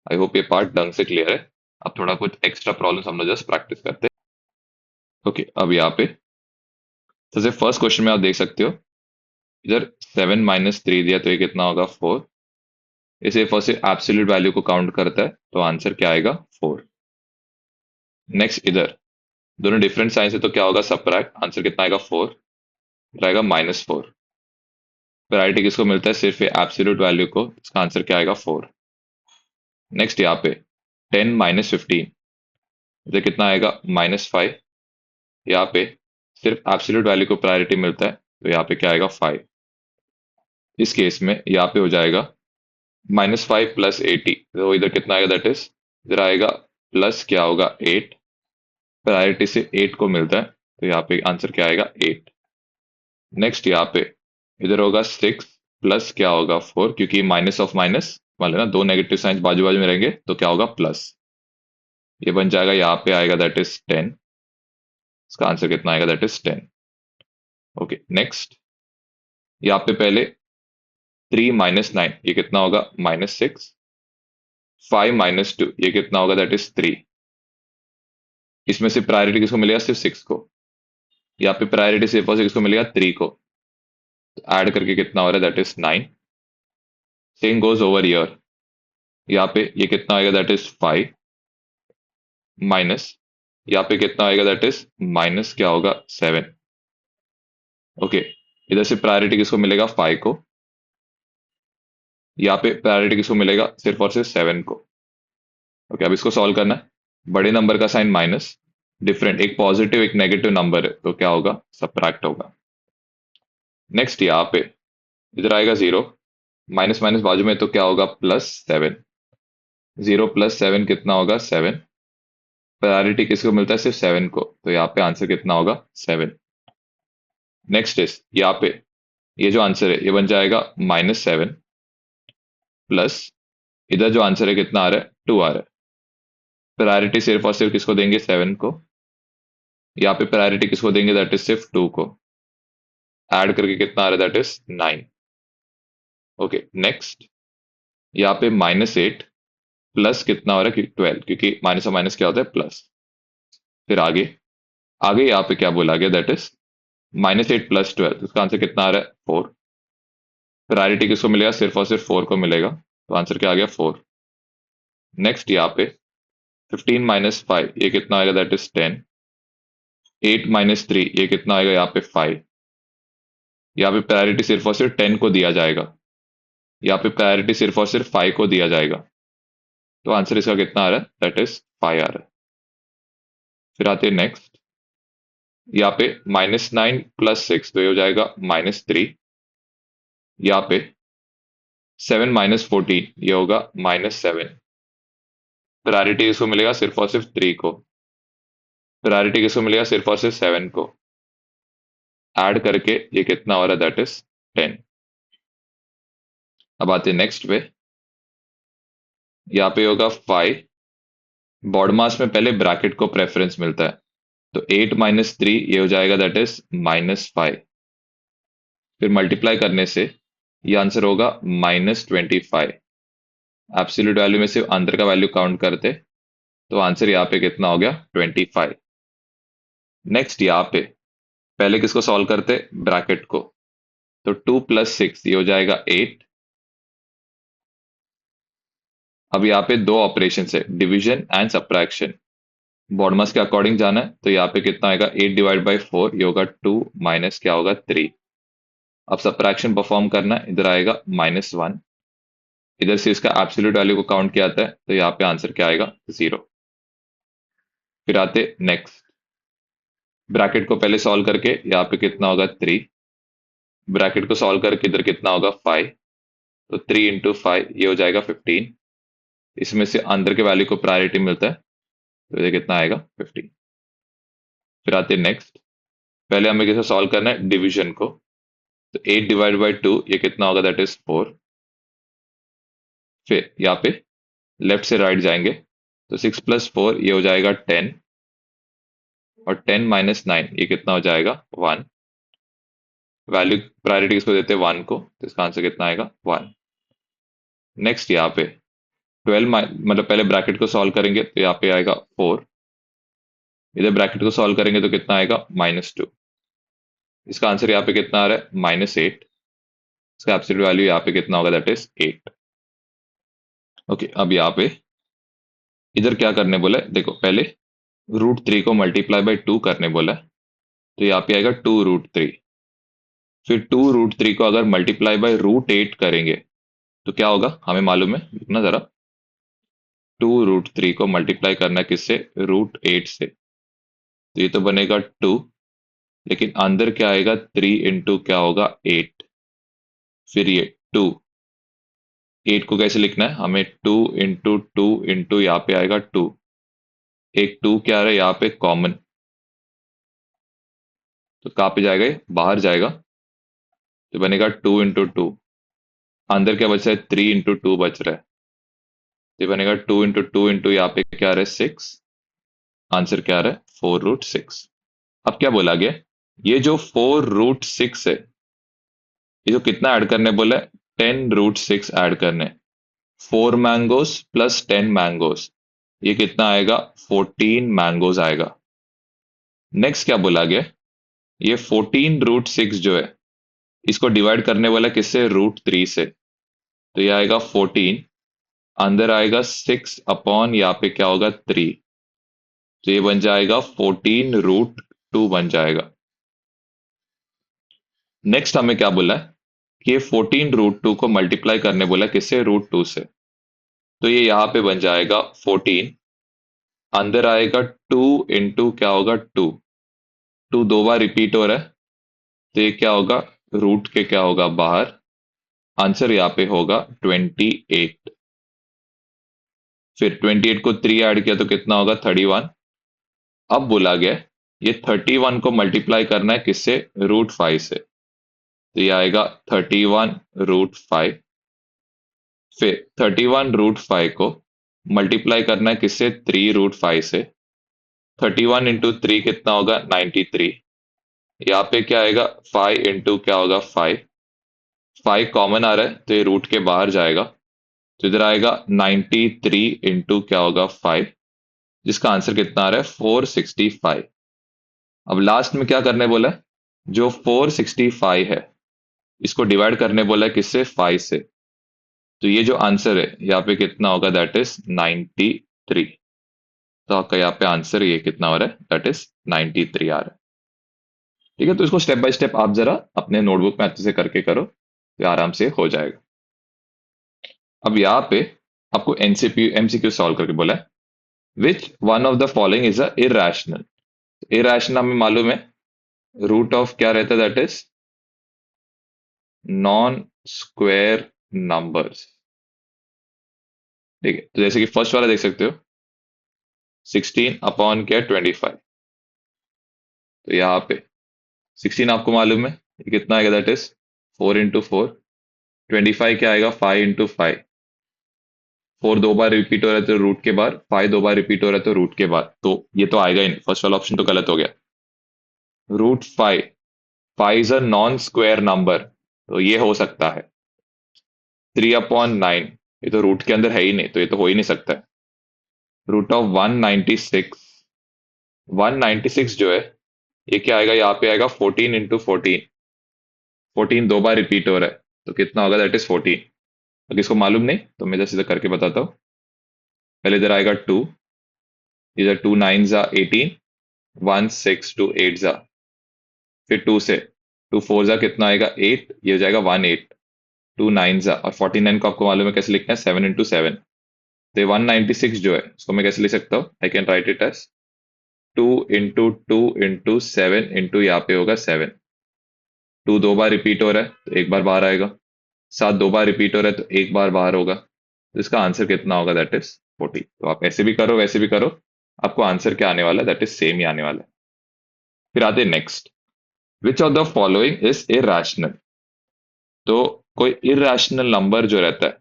आई होप ये पार्ट ढंग से क्लियर है। अब थोड़ा कुछ एक्स्ट्रा प्रॉब्लम्स हम लोग जस्ट प्रैक्टिस करते हैं। ओके, अब यहाँ पे सबसे फर्स्ट क्वेश्चन में आप देख सकते हो, इधर 7 - 3 दिया, तो ये कितना होगा, 4। इसे फर्स्ट से एब्सोल्यूट वैल्यू को काउंट करता है, तो आंसर क्या आएगा, 4। नेक्स्ट इधर दोनों डिफरेंट साइन है, तो क्या होगा, सबट्रैक्ट। आंसर कितना आएगा, 4 रहेगा, -4। वैरायटी किसको मिलता है, सिर्फ ये एब्सोल्यूट वैल्यू को, इसका आंसर क्या आएगा, 4। नेक्स्ट यहाँ पे 10 - 15, इधर कितना आएगा, -5। यहाँ पे सिर्फ एब्सोल्यूट वैल्यू को प्रायोरिटी मिलता है, तो यहाँ पे क्या आएगा, 5। इस केस में यहाँ पे हो जाएगा -5 प्लस 80, तो इधर कितना आएगा, दैट इज इधर आएगा प्लस क्या होगा, 8। प्रायोरिटी से 8 को मिलता है, तो यहाँ पे आंसर क्या आएगा, 8। नेक्स्ट यहाँ पे इधर होगा 6 प्लस क्या होगा, 4, क्योंकि माइनस ऑफ माइनस मान लेना, दो नेगेटिव साइंस बाजू बाजू में रहेंगे, तो क्या होगा, प्लस। ये बन जाएगा, यहाँ पे आएगा दैट इज 10। इसका आंसर कितना आएगा, दैट इज 10। ओके, नेक्स्ट यहाँ पे पहले 3 - 9, ये कितना होगा, -6। 5 - 2, ये कितना होगा, दैट इज 3। इसमें से प्रायोरिटी किसको मिलेगा, सिर्फ 6 को। यहाँ पे प्रायोरिटी सिर्फ और सिर्फ किसको मिलेगा, 3 को। तो ऐड करके कितना हो रहा है, that is 9। Same goes over year, यहाँ पे ये कितना आएगा, दैट इज 5 माइनस, यहाँ पे कितना आएगा, दैट इज माइनस क्या होगा, 7। ओके, इधर से प्रायोरिटी किसको मिलेगा, 5 को। यहाँ पे प्रायोरिटी किसको मिलेगा, सिर्फ और सिर्फ 7 को। ओके, अब इसको सॉल्व करना है। बड़े नंबर का साइन माइनस, डिफरेंट, एक पॉजिटिव एक नेगेटिव नंबर है, तो क्या होगा, सबट्रैक्ट होगा। नेक्स्ट यहाँ पे इधर आएगा 0, माइनस माइनस बाजू में, तो क्या होगा, +7। 0 + 7 कितना होगा, 7। प्रायोरिटी किसको मिलता है, सिर्फ 7 को, तो यहाँ पे आंसर कितना होगा, 7। नेक्स्ट इज यहाँ पे ये जो आंसर है, ये बन जाएगा -7 प्लस, इधर जो आंसर है कितना आ रहा है, 2 आ रहा है। प्रायोरिटी सिर्फ और सिर्फ किसको देंगे, 7 को। यहाँ पे प्रायोरिटी किसको देंगे, दैट इज सिर्फ 2 को। ऐड करके कितना आ रहा है, दैट इज 9। ओके, नेक्स्ट यहाँ पे -8 प्लस कितना हो रहा है, 12, क्योंकि माइनस और माइनस क्या होता है, प्लस। फिर आगे आगे यहाँ पे क्या बोला गया, दैट इज -8 + 12, इसका आंसर कितना आ रहा है, 4। प्रायोरिटी किसको मिलेगा, सिर्फ और सिर्फ 4 को मिलेगा, तो आंसर क्या आ गया, 4। नेक्स्ट यहाँ पे 15 - 5, ये कितना आएगा, दैट इज 10। 8 - 3, ये कितना आएगा, यहाँ पे 5। यहाँ पे प्रायोरिटी सिर्फ और सिर्फ 10 को दिया जाएगा, यहाँ पे प्रायोरिटी सिर्फ और सिर्फ 5 को दिया जाएगा, तो आंसर इसका कितना आ रहा है, दैट इज 5 आ रहा है। फिर आते हैं नेक्स्ट, यहाँ पे -9 + 6, तो ये हो जाएगा -3। यहाँ पे 7 - 14, ये होगा -7। प्रायोरिटी किसको मिलेगा, सिर्फ और सिर्फ 3 को। प्रायोरिटी किसको मिलेगा, सिर्फ और सिर्फ 7 को। ऐड करके ये कितना हो रहा है, दैट इज 10। अब आते हैं नेक्स्ट पे, यहाँ पे होगा 5। बॉडमास में पहले ब्रैकेट को प्रेफरेंस मिलता है, तो 8 - 3, ये हो जाएगा, दैट इज -5। फिर मल्टीप्लाई करने से ये आंसर होगा -25। एब्सोल्यूट वैल्यू में से अंदर का वैल्यू काउंट करते, तो आंसर यहाँ पे कितना हो गया, 25। नेक्स्ट यहाँ पे पहले किसको सॉल्व करते, ब्रैकेट को। तो 2 + 6, ये हो जाएगा 8। अब यहाँ पे दो ऑपरेशन है, डिवीजन एंड सब्ट्रैक्शन। बॉडमास के अकॉर्डिंग जाना है, तो यहाँ पे कितना आएगा, 8/4, ये होगा 2 माइनस क्या होगा, 3। अब सब्ट्रैक्शन परफॉर्म करना है, इधर आएगा -1। इधर से इसका एब्सोल्यूट वैल्यू को काउंट किया जाता है, तो यहाँ पे आंसर क्या आएगा, 0। फिर आते नेक्स्ट, ब्रैकेट को पहले सॉल्व करके यहाँ पे कितना होगा 3, ब्रैकेट को सॉल्व करके इधर कितना होगा 5, तो 3 × 5 ये हो जाएगा 15। इसमें से अंदर के वैल्यू को प्रायोरिटी मिलता है, तो ये कितना आएगा 15। फिर आते हैं नेक्स्ट, पहले हमें कैसे सॉल्व करना है डिवीजन को, तो 8 ÷ 2 ये कितना होगा, दैट इज 4। फिर यहाँ पे लेफ्ट से राइट जाएंगे, तो 6 + 4 ये हो जाएगा 10, और 10 - 9 ये कितना हो जाएगा 1। वैल्यू प्रायोरिटी इसको देते हैं 1 को, तो इसका आंसर कितना आएगा 1। नेक्स्ट यहाँ पे 12 मतलब पहले ब्रैकेट को सॉल्व करेंगे तो यहाँ पे आएगा 4, इधर ब्रैकेट को सॉल्व करेंगे तो कितना आएगा -2। इसका आंसर यहाँ पे कितना आ रहा है -8। इसका एब्सोल्यूट वैल्यू यहाँ पे कितना होगा, दैट इज 8। ओके, अब यहाँ पे इधर क्या करने बोला है, देखो पहले √3 को ×2 करने बोला है, तो यहाँ पे आएगा 2√3। फिर 2√3 को अगर ×√8 करेंगे तो क्या होगा, हमें मालूम है, लिखना जरा। 2√3 को मल्टीप्लाई करना है किससे, √8 से, तो ये तो बनेगा 2, लेकिन अंदर क्या आएगा 3 × क्या होगा 8। फिर ये 2, 8 को कैसे लिखना है हमें, 2 × 2 × यहाँ पे आएगा 2, एक 2 क्या आ रहा है यहाँ पे कॉमन, तो कहाँ पे जाएगा, ये बाहर जाएगा, तो बनेगा 2 × 2। अंदर क्या बचा है, 3 × 2 बच रहा है, तो बनेगा 2 × 2 × यहाँ पे क्या आ रहा है 6। आंसर क्या आ रहा है 4√6। अब क्या बोला गया, ये जो 4√6 है, ये जो कितना ऐड करने बोला है, 10√6 ऐड करने। 4 मैंगोज प्लस 10 मैंगोज, ये कितना आएगा 14 मैंगोज आएगा। नेक्स्ट क्या बोला गया, ये 14√6 जो है, इसको डिवाइड करने वाला किससे, √3 से, तो ये आएगा 14, अंदर आएगा 6 अपॉन यहाँ पे क्या होगा 3, तो ये बन जाएगा 14√2 बन जाएगा। नेक्स्ट हमें क्या बोला है कि ये 14√2 को मल्टीप्लाई करने बोला किससे, √2 से, तो ये यहाँ पे बन जाएगा 14, अंदर आएगा 2 × क्या होगा 2, 2 दो बार रिपीट हो रहा है, तो ये क्या होगा रूट के क्या होगा बाहर, आंसर यहाँ पे होगा 28। फिर 28 को 3 ऐड किया तो कितना होगा 31। अब बोला गया ये 31 को मल्टीप्लाई करना है किससे, √5 से, तो ये आएगा 31√5। फिर 31√5 को मल्टीप्लाई करना है किससे, 3√5 से, 31 × 3 कितना होगा 93। यहाँ पे क्या आएगा 5 × क्या होगा 5, 5 कॉमन आ रहा है तो ये रूट के बाहर जाएगा, तो इधर आएगा 93 × क्या होगा 5, जिसका आंसर कितना आ रहा है 465। अब लास्ट में क्या करने बोला है, जो 465 है इसको डिवाइड करने बोला है किससे, 5 से, तो ये जो आंसर है यहाँ पे कितना होगा, दैट इज 93। तो आपका यहाँ पे आंसर ये कितना हो रहा है, दैट इज 93 आ रहा है। ठीक है, तो इसको स्टेप बाय स्टेप आप जरा अपने नोटबुक में अच्छे से करके करो, तो आराम से हो जाएगा। अब यहाँ पे आपको एमसीक्यू सॉल्व करके बोला है, which one of the following is a irrational. Irrational हमें मालूम है रूट ऑफ क्या रहता है, that is non square numbers. ठीक है, तो जैसे कि फर्स्ट वाला देख सकते हो 16 अपॉन क्या 25, तो यहाँ पे 16 आपको मालूम है ये कितना आएगा, दैट इज 4 × 4। 25 क्या आएगा 5 × 5, 4 दो बार रिपीट हो रहा है तो रूट के बाद, 5 दो बार रिपीट हो रहा है तो रूट के बाद, तो ये तो आएगा ही नहीं, फर्स्ट वाला ऑप्शन तो गलत हो गया। √5, 5 is a non square number, तो ये हो सकता है। 3/9 ये तो रूट के अंदर है ही नहीं, तो ये तो हो ही नहीं सकता है। √196, 196 जो है ये क्या आएगा, यहाँ पे आएगा 14 × 14, 14 दो बार रिपीट हो रहा है तो कितना होगा, दैट इज 14। अगर इसको मालूम नहीं तो मैं जैसे करके बताता हूँ, पहले इधर आएगा 2, इधर 2 9 जा 18, 1 6 2 8 जा, फिर 2 से 2 4 जा कितना आएगा 8, ये हो जाएगा 1 8, 2 9 जा, और 49 को आपको मालूम है कैसे लिखना है, 7 × 7, तो 196 जो है उसको मैं कैसे लिख सकता हूँ, I can write it as 2 into 2 into 7 into यहाँ पे होगा 7। 2 दो बार रिपीट हो रहा है तो एक बार बाहर आएगा। 7 दो बार रिपीट हो रहा है तो एक बार बाहर होगा, तो इसका आंसर कितना होगा, दैट इज 40। तो आप ऐसे भी करो वैसे भी करो, आपको आंसर क्या आने वाला है, दैट इज सेम ही आने वाला है। फिर आते next, which of the following is irrational. तो कोई इरेशनल नंबर जो रहता है,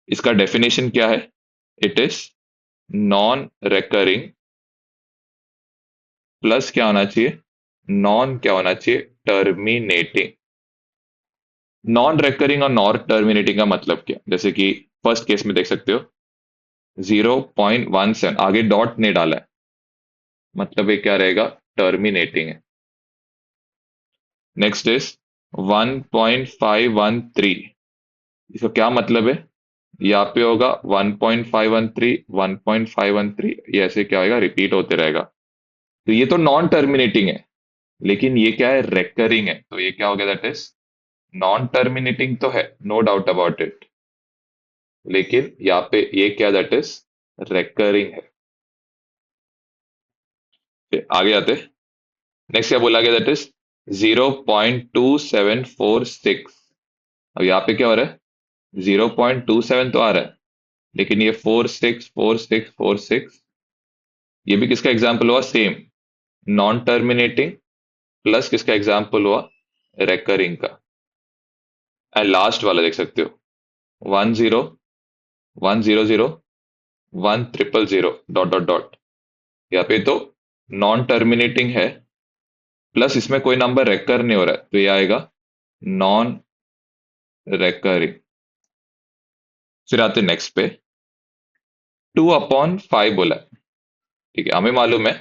इसका डेफिनेशन क्या है, it is non recurring plus क्या होना चाहिए, नॉन क्या होना चाहिए, टर्मिनेटिंग। नॉन रेकरिंग और नॉन टर्मिनेटिंग का मतलब क्या, जैसे कि फर्स्ट केस में देख सकते हो 0.17, आगे डॉट ने डाला है, मतलब ये क्या रहेगा, टर्मिनेटिंग है। नेक्स्ट इज 1.513, इसका क्या मतलब है, यहाँ पे होगा 1.513 1.513, ये ऐसे क्या होगा, रिपीट होते रहेगा। तो ये तो नॉन टर्मिनेटिंग है, लेकिन ये क्या है, रेकरिंग है, तो ये क्या हो गया, दैट इज नॉन टर्मिनेटिंग तो है, नो डाउट अबाउट इट, लेकिन यहाँ पे ये क्या, दैट इज रेकरिंग है। फिर आगे आते, नेक्स्ट क्या बोला गया, दैट इज 0.2746। अब यहाँ पे क्या हो रहा है, 0.27 तो आ रहा है, लेकिन ये 464646, ये भी किसका एग्जाम्पल हुआ, सेम नॉन टर्मिनेटिंग प्लस किसका एग्जाम्पल हुआ, रेकरिंग का। एंड लास्ट वाला देख सकते हो 10 100 100 डॉट डॉट डॉट, यहाँ पे तो नॉन टर्मिनेटिंग है, प्लस इसमें कोई नंबर रेकर नहीं हो रहा है, तो ये आएगा नॉन रेकरिंग। फिर आते नेक्स्ट पे, 2/5 बोला है, ठीक है, हमें मालूम है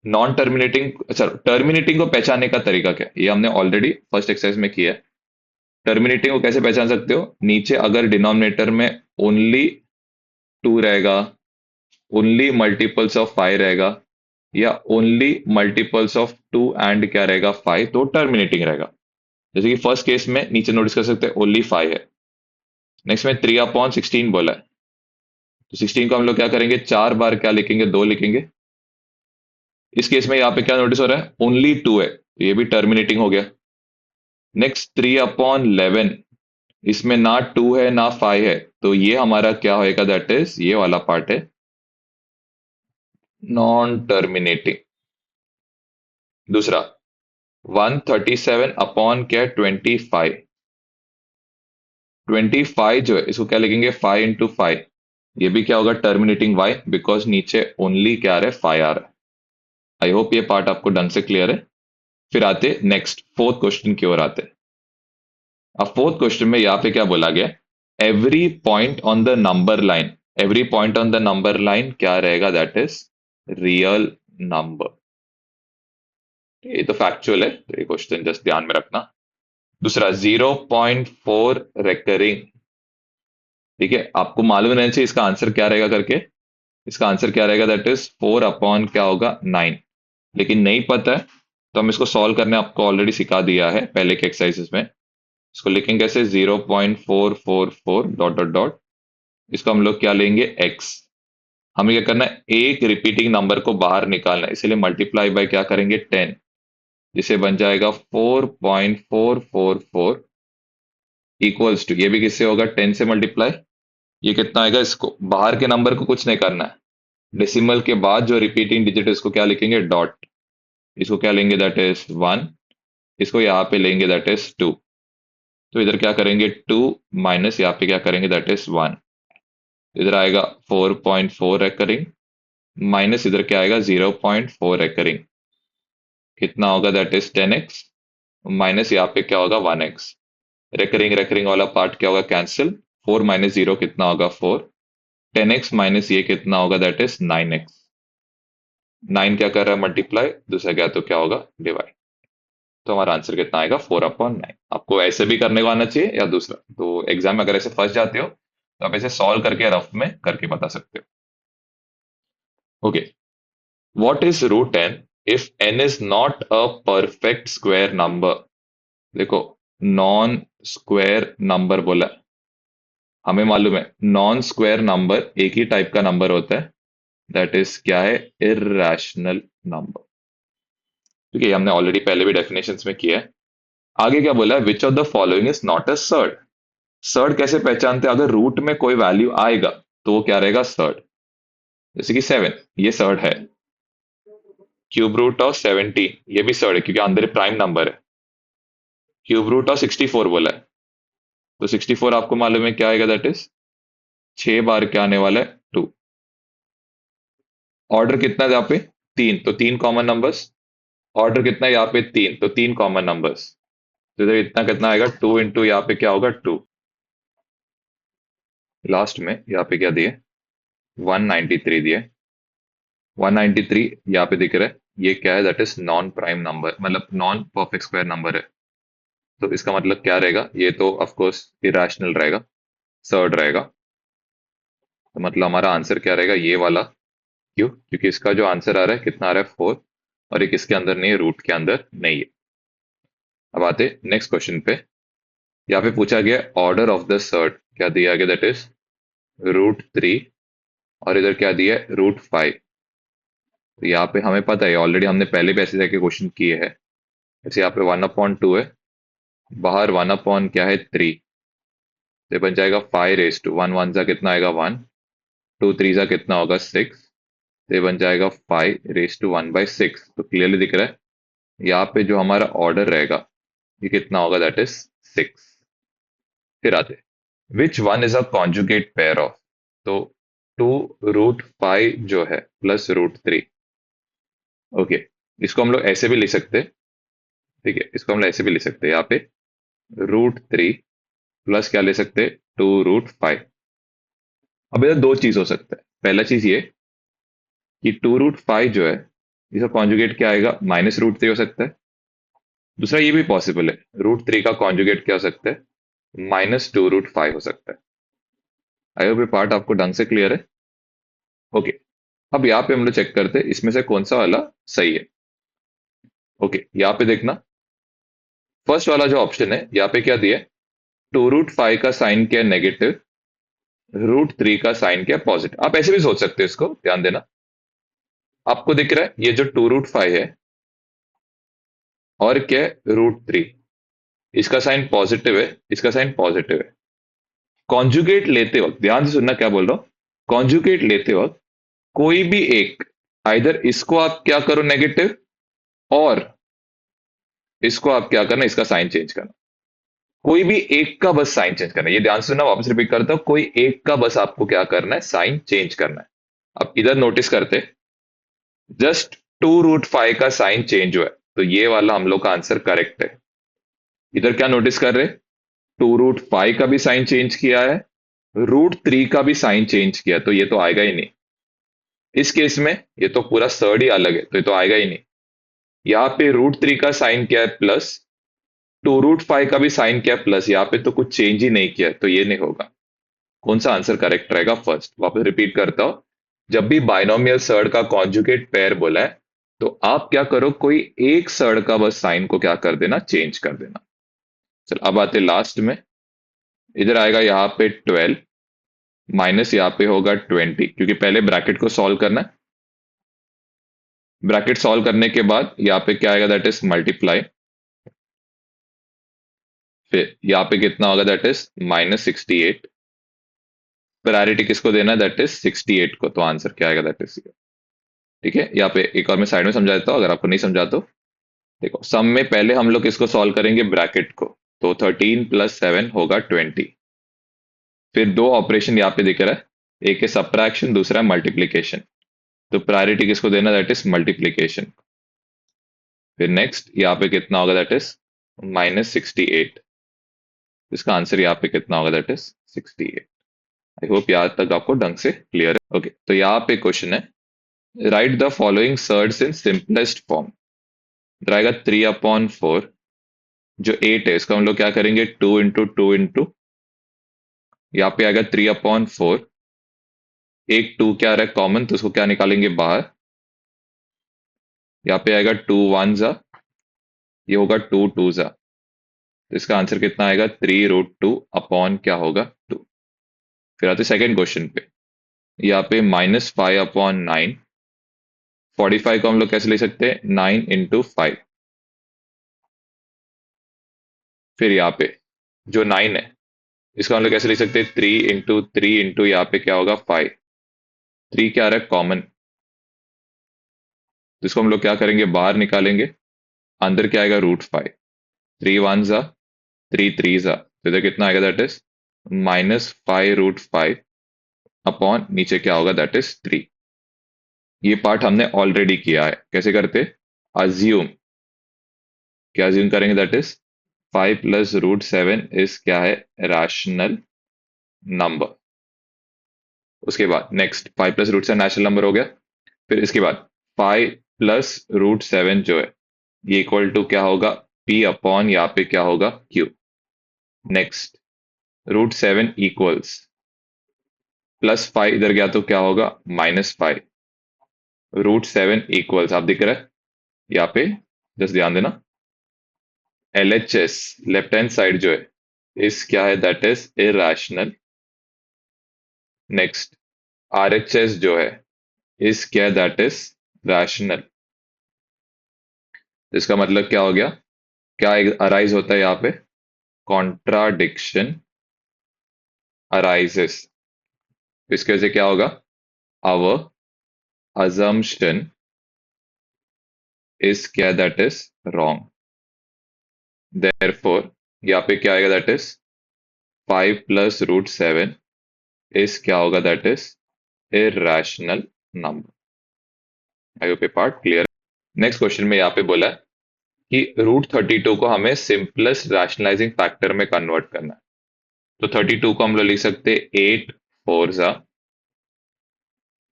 नॉन टर्मिनेटिंग, अच्छा टर्मिनेटिंग को पहचानने का तरीका क्या है, ये हमने ऑलरेडी फर्स्ट एक्सरसाइज में किया है। टर्मिनेटिंग को कैसे पहचान सकते हो, नीचे अगर डिनोमिनेटर में ओनली 2 रहेगा, ओनली मल्टीपल्स ऑफ 5 रहेगा, या ओनली मल्टीपल्स ऑफ 2 एंड क्या रहेगा 5, तो टर्मिनेटिंग रहेगा। जैसे कि फर्स्ट केस में नीचे नोटिस कर सकते हैं ओनली 5 है। नेक्स्ट में 3/16 बोला है, तो 16 को हम लोग क्या करेंगे, 4 बार क्या लिखेंगे, 2 लिखेंगे। इस केस में यहाँ पे क्या नोटिस हो रहा है, ओनली 2 है, तो ये भी टर्मिनेटिंग हो गया। नेक्स्ट 3/11, इसमें ना 2 है ना 5 है, तो ये हमारा क्या होएगा, दैट इज ये वाला पार्ट है नॉन टर्मिनेटिंग। दूसरा 137 क्या, 25, 25 जो है इसको क्या लिखेंगे, 5 into 5, ये भी क्या होगा, टर्मिनेटिंग। वाई, बिकॉज नीचे ओनली क्या आ रहा है, 5 आ रहा है। आई होप ये पार्ट आपको ढंग से क्लियर है। फिर आते नेक्स्ट फोर्थ क्वेश्चन की ओर आते। अब फोर्थ क्वेश्चन में यहाँ पे क्या बोला गया, every point on the number line, every point on the number line क्या रहेगा, दैट इज रियल नंबर। ये तो फैक्चुअल है, तो ये क्वेश्चन जस्ट ध्यान में रखना। दूसरा 0.4 रेकरिंग, ठीक है, आपको मालूम रहना चाहिए इसका आंसर क्या रहेगा करके। इसका आंसर क्या रहेगा, दैट इज 4/, क्या होगा, 9। लेकिन नहीं पता है तो हम इसको सॉल्व करने आपको ऑलरेडी सिखा दिया है पहले के एक्सरसाइजेस में। इसको लिखेंगे कैसे, 0.444 डॉट डॉट डॉट, इसको हम लोग क्या लेंगे, एक्स। हमें क्या करना है, एक रिपीटिंग नंबर को बाहर निकालना है, इसलिए मल्टीप्लाई बाय क्या करेंगे, 10, जिसे बन जाएगा 4.444 इक्वल्स टू, ये भी किससे होगा, 10 से मल्टीप्लाई। ये कितना आएगा, इसको बाहर के नंबर को कुछ नहीं करना है, डेसिमल के बाद जो रिपीटिंग डिजिट है इसको क्या लिखेंगे, डॉट। इसको क्या लेंगे, दैट इज 1, इसको यहाँ पे लेंगे, दैट इज 2। तो इधर क्या करेंगे, 2 माइनस यहाँ पे क्या करेंगे, दैट इज 1। इधर आएगा 4.4 रेकरिंग, माइनस इधर क्या आएगा, 0.4 रेकरिंग, कितना होगा, दैट इज 10x, माइनस यहाँ पे क्या होगा, 1x। रेकरिंग रेकरिंग वाला पार्ट क्या होगा, कैंसिल, 4 माइनस 0 कितना होगा, 4। 10x माइनस ये कितना होगा, दैट इज 9x। 9 क्या कर रहा है, मल्टीप्लाई, दूसरा क्या तो क्या होगा, डिवाइड। तो हमारा आंसर कितना आएगा, 4/9। आपको ऐसे भी करने को आना चाहिए या दूसरा, तो एग्जाम में अगर ऐसे फंस जाते हो तो आप ऐसे सॉल्व करके रफ में करके बता सकते हो। Okay, what is root n if n is not a perfect square number. देखो, नॉन स्क्वायर नंबर बोला है। हमें मालूम है नॉन स्क्वायर नंबर एक ही टाइप का नंबर होता है, दैट इज क्या है, इर्रेशनल नंबर। ठीक है, ये हमने ऑलरेडी पहले भी डेफिनेशंस में किया है। आगे क्या बोला है, which of the following is not a surd. Surd कैसे पहचानते हैं, अगर रूट में कोई वैल्यू आएगा तो वो क्या रहेगा, सर्ड। जैसे कि 7, ये सर्ड है। क्यूब रूट ऑफ 17, ये भी सर्ड है क्योंकि अंदर प्राइम नंबर है। क्यूब रूट ऑफ 64 बोला है, तो 64 आपको मालूम है क्या आएगा, दैट इज 6 बार क्या आने वाला है, 2। ऑर्डर कितना है यहाँ पे, 3, तो 3 कॉमन नंबर्स। ऑर्डर कितना है यहाँ पे, 3, तो 3 कॉमन नंबर्स। तो इधर इतना कितना आएगा, 2 इंटू यहाँ पे क्या होगा, 2। लास्ट में यहाँ पे क्या दिए, 193 दिए। 193 यहाँ पे दिख रहा है, ये क्या है, that is non prime number, मतलब नॉन परफेक्ट स्क्वायर नंबर है। तो इसका मतलब क्या रहेगा, ये तो ऑफ कोर्स इरेशनल रहेगा, सर्ड रहेगा। तो मतलब हमारा आंसर क्या रहेगा, ये वाला। क्यों, क्योंकि इसका जो आंसर आ रहा है कितना आ रहा है, 4, और ये किसके अंदर नहीं है, रूट के अंदर नहीं है। अब आते नेक्स्ट क्वेश्चन पे। यहाँ पे पूछा गया ऑर्डर ऑफ द सर्ड, क्या दिया गया, दैट इज √3, और इधर क्या दिया है, √5। तो यहाँ पे हमें पता है, ऑलरेडी हमने पहले भी ऐसे जाके क्वेश्चन किए हैं। जैसे यहाँ पे 1/2 है, बाहर 1 क्या है, 3। तो ये बन जाएगा 5 1 जा कितना आएगा, 1, 2 3 जा कितना होगा, 6। तो ये बन जाएगा 5 1/6। तो क्लियरली दिख रहा है यहाँ पे जो हमारा ऑर्डर रहेगा ये कितना होगा, दैट इज 6। फिर आते, which one is a conjugate pair of. तो 2 √5 जो है प्लस √3। ओके, इसको हम लोग ऐसे भी लिख सकते हैं। ठीक है, इसको हम लोग ऐसे भी लिख सकते हैं, यहाँ पे √3 प्लस क्या ले सकते हैं, 2 √5। अब इधर दो चीज हो सकता है, पहला चीज ये कि 2 √5 जो है इसका कॉन्जुगेट क्या आएगा, -√3 हो सकता है। दूसरा ये भी पॉसिबल है, √3 का कॉन्जुगेट क्या हो सकता है, -2 √5 हो सकता है। आई होप ये पार्ट आपको ढंग से क्लियर है। ओके, अब यहाँ पे हम लोग चेक करते हैं इसमें से कौन सा वाला सही है। ओके, यहाँ पे देखना, फर्स्ट वाला जो ऑप्शन है यहाँ पे क्या दिया है, 2 √5 का साइन क्या है, नेगेटिव। √3 का साइन क्या है, पॉजिटिव। आप ऐसे भी सोच सकते हो, इसको ध्यान देना। आपको दिख रहा है ये जो 2 √5 है और क्या है, √3, इसका साइन पॉजिटिव है, इसका साइन पॉजिटिव है। कॉन्जुगेट लेते वक्त ध्यान से सुनना क्या बोल रहा हूं। कॉन्जुगेट लेते वक्त कोई भी एक, आइदर इसको आप क्या करो नेगेटिव, और इसको आप क्या करना, इसका साइन चेंज करना। कोई भी एक का बस साइन चेंज करना है, ये ध्यान से सुनना, वापस रिपीट करता हूं, कोई एक का बस आपको क्या करना है, साइन चेंज करना है। अब इधर नोटिस करते, जस्ट 2 √5 का साइन चेंज हुआ है, तो ये वाला हम लोग का आंसर करेक्ट है। इधर क्या नोटिस कर रहे, 2 √5 का भी साइन चेंज किया है, √3 का भी साइन चेंज किया, तो ये तो आएगा ही नहीं। इस केस में ये तो पूरा सर्ड ही अलग है, तो ये तो आएगा ही नहीं। यहाँ पे √3 का साइन क्या है, प्लस। 2 √5 का भी साइन क्या है, प्लस। यहाँ पे तो कुछ चेंज ही नहीं किया, तो ये नहीं होगा। कौन सा आंसर करेक्ट रहेगा, फर्स्ट। वापस रिपीट करता हूं, जब भी बाइनोमियल सर्ड का कॉन्जुगेट पेयर बोला है तो आप क्या करो, कोई एक सर्ड का बस साइन को क्या कर देना, चेंज कर देना। चल अब आते लास्ट में, इधर आएगा यहाँ पे 12, माइनस यहाँ पे होगा 20, क्योंकि पहले ब्रैकेट को सॉल्व करना है। ब्रैकेट सॉल्व करने के बाद यहाँ पे क्या आएगा, दैट इज मल्टीप्लाई। फिर यहाँ पे कितना होगा, दैट इज -68। प्रायोरिटी किसको देना है, दैट इज 68 को, तो आंसर क्या आएगा, दैट इज। ठीक है, यहाँ पे एक और मैं साइड में समझा देता हूँ, अगर आपको नहीं समझा तो। देखो, सम में पहले हम लोग इसको सॉल्व करेंगे ब्रैकेट को, तो 13 + 7 होगा 20। फिर दो ऑपरेशन यहाँ पे दिख रहा है, एक है सब्ट्रैक्शन, दूसरा है मल्टीप्लीकेशन। तो प्रायोरिटी किसको देना, दैट इज मल्टीप्लीकेशन। फिर नेक्स्ट यहाँ पे कितना होगा, दैट इज -68। इसका आंसर यहाँ पे कितना होगा, दैट इज 68। आई होप यहाँ तक आपको ढंग से क्लियर है। ओके, तो यहाँ पे क्वेश्चन है, right the following surds in simplest form. रहेगा 3/4, जो 8 है इसको हम लोग क्या करेंगे, 2 × 2 × यहाँ पे आएगा 3/4। एक 2 क्या आ रहा है कॉमन, तो उसको क्या निकालेंगे बाहर। यहाँ पे आएगा 2 1 जा, ये होगा 2 2 जा। तो इसका आंसर कितना आएगा, 3 √2 अपॉन क्या होगा, 2। फिर आते सेकंड क्वेश्चन पे। यहाँ पे -5/9। 45 को हम लोग कैसे ले सकते हैं, 9 × 5। फिर यहाँ पे जो 9 है इसको हम लोग कैसे ले सकते हैं, 3 × 3 × यहाँ पे क्या होगा, 5। 3 क्या आ रहा है, कॉमन। तो इसको हम लोग क्या करेंगे, बाहर निकालेंगे। अंदर क्या आएगा, √5। 3 1 3 3 तो इधर कितना आएगा, दैट इज -5 √5 अपॉन नीचे क्या होगा, दैट इज 3। ये पार्ट हमने ऑलरेडी किया है। कैसे करते, अज्यूम, क्या अज्यूम करेंगे, दैट इज 5 + √7 इज क्या है, रैशनल नंबर। उसके बाद नेक्स्ट 5 + √7 रैशनल नंबर हो गया। फिर इसके बाद 5 + √7 जो है ये इक्वल टू क्या होगा, P अपॉन यहाँ पे क्या होगा, Q। नेक्स्ट √7 इक्वल्स +5 इधर गया तो क्या होगा, -5। √7 इक्वल्स, आप दिख रहा है यहाँ पे, जस्ट ध्यान देना, LHS लेफ्ट हैंड साइड जो है इस क्या है, that is irrational. Next RHS जो है इस क्या है, दैट इज रैशनल। इसका मतलब क्या हो गया, क्या अराइज होता है यहाँ पे, कॉन्ट्राडिक्शन अराइजेस। इसके वजह से क्या होगा, आवर assumption is क्या, दैट इज रॉन्ग। therefore यहाँ पे क्या आएगा, दैट इज 5 + √7 इस क्या होगा, that is irrational number. I hope ये पार्ट क्लियर। नेक्स्ट क्वेश्चन में यहाँ पे बोला है कि √32 को हमें सिंपलेस्ट रैशनलाइजिंग फैक्टर में कन्वर्ट करना है। तो 32 को हम लोग लिख सकते हैं 8 4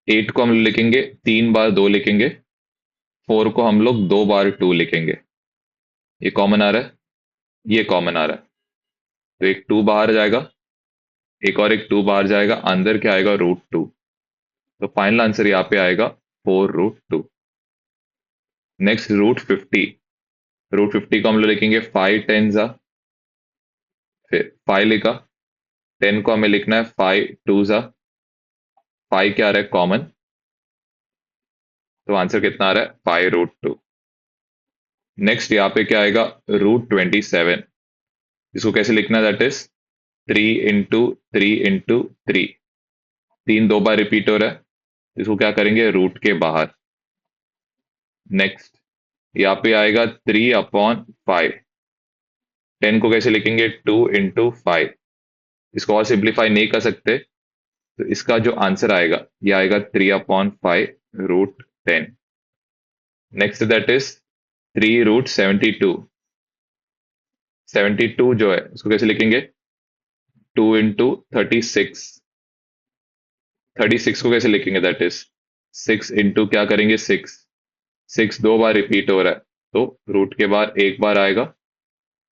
8 को हम लोग लिखेंगे 3 बार 2 लिखेंगे। 4 को हम लोग 2 बार 2 लिखेंगे। ये कॉमन आ रहा है, ये कॉमन आ रहा है, तो एक 2 बाहर जाएगा, एक और एक 2 बाहर जाएगा, अंदर क्या आएगा, √2। तो फाइनल आंसर यहाँ पे आएगा 4√2। नेक्स्ट √50 को हम लोग लिखेंगे 5 10 फिर 5 लिखा। 10 को हमें लिखना है 5 2 5 क्या आ रहा है, कॉमन। तो आंसर कितना आ रहा है, 5√2। नेक्स्ट यहाँ पे क्या आएगा, √27। इसको कैसे लिखना है, दैट इज 3 × 3 × 3। 3 2 बार रिपीट हो रहा है, इसको क्या करेंगे, रूट के बाहर। नेक्स्ट यहाँ पे आएगा 3/5। 10 को कैसे लिखेंगे, 2 × 5। इसको और सिंप्लीफाई नहीं कर सकते, तो इसका जो आंसर आएगा ये आएगा 3/5 √10। Next that is 3 √72। 72 जो है उसको कैसे लिखेंगे, 2 × 36। 36 को कैसे लिखेंगे, दैट इज 6 इंटू क्या करेंगे, 6। 6 2 बार रिपीट हो रहा है, तो रूट के बाहर एक बार आएगा।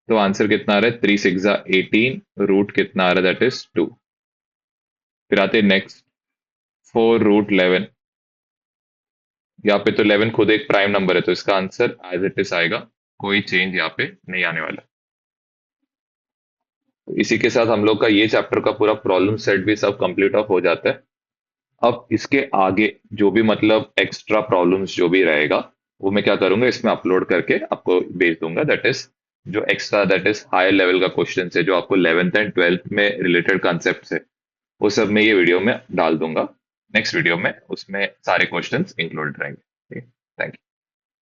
तो आंसर कितना आ रहा है, 3 6 18। रूट कितना आ रहा है, दैट इज 2। फिर आते नेक्स्ट 4√11। यहाँ पे तो 11 खुद एक प्राइम नंबर है, तो इसका आंसर एज इट इज आएगा, कोई चेंज यहाँ पे नहीं आने वाला। तो इसी के साथ हम लोग का ये चैप्टर का पूरा प्रॉब्लम सेट भी सब कंप्लीट ऑफ हो जाता है। अब इसके आगे जो भी मतलब एक्स्ट्रा प्रॉब्लम्स जो भी रहेगा वो मैं क्या करूंगा, इसमें अपलोड करके आपको भेज दूंगा। दैट इज जो extra, that is higher level का क्वेश्चन है जो आपको 11th एंड 12th में रिलेटेड कॉन्सेप्ट है, वो सब मैं ये वीडियो में डाल दूंगा। नेक्स्ट वीडियो में उसमें सारे क्वेश्चंस इंक्लूडेड रहेंगे। Thank you.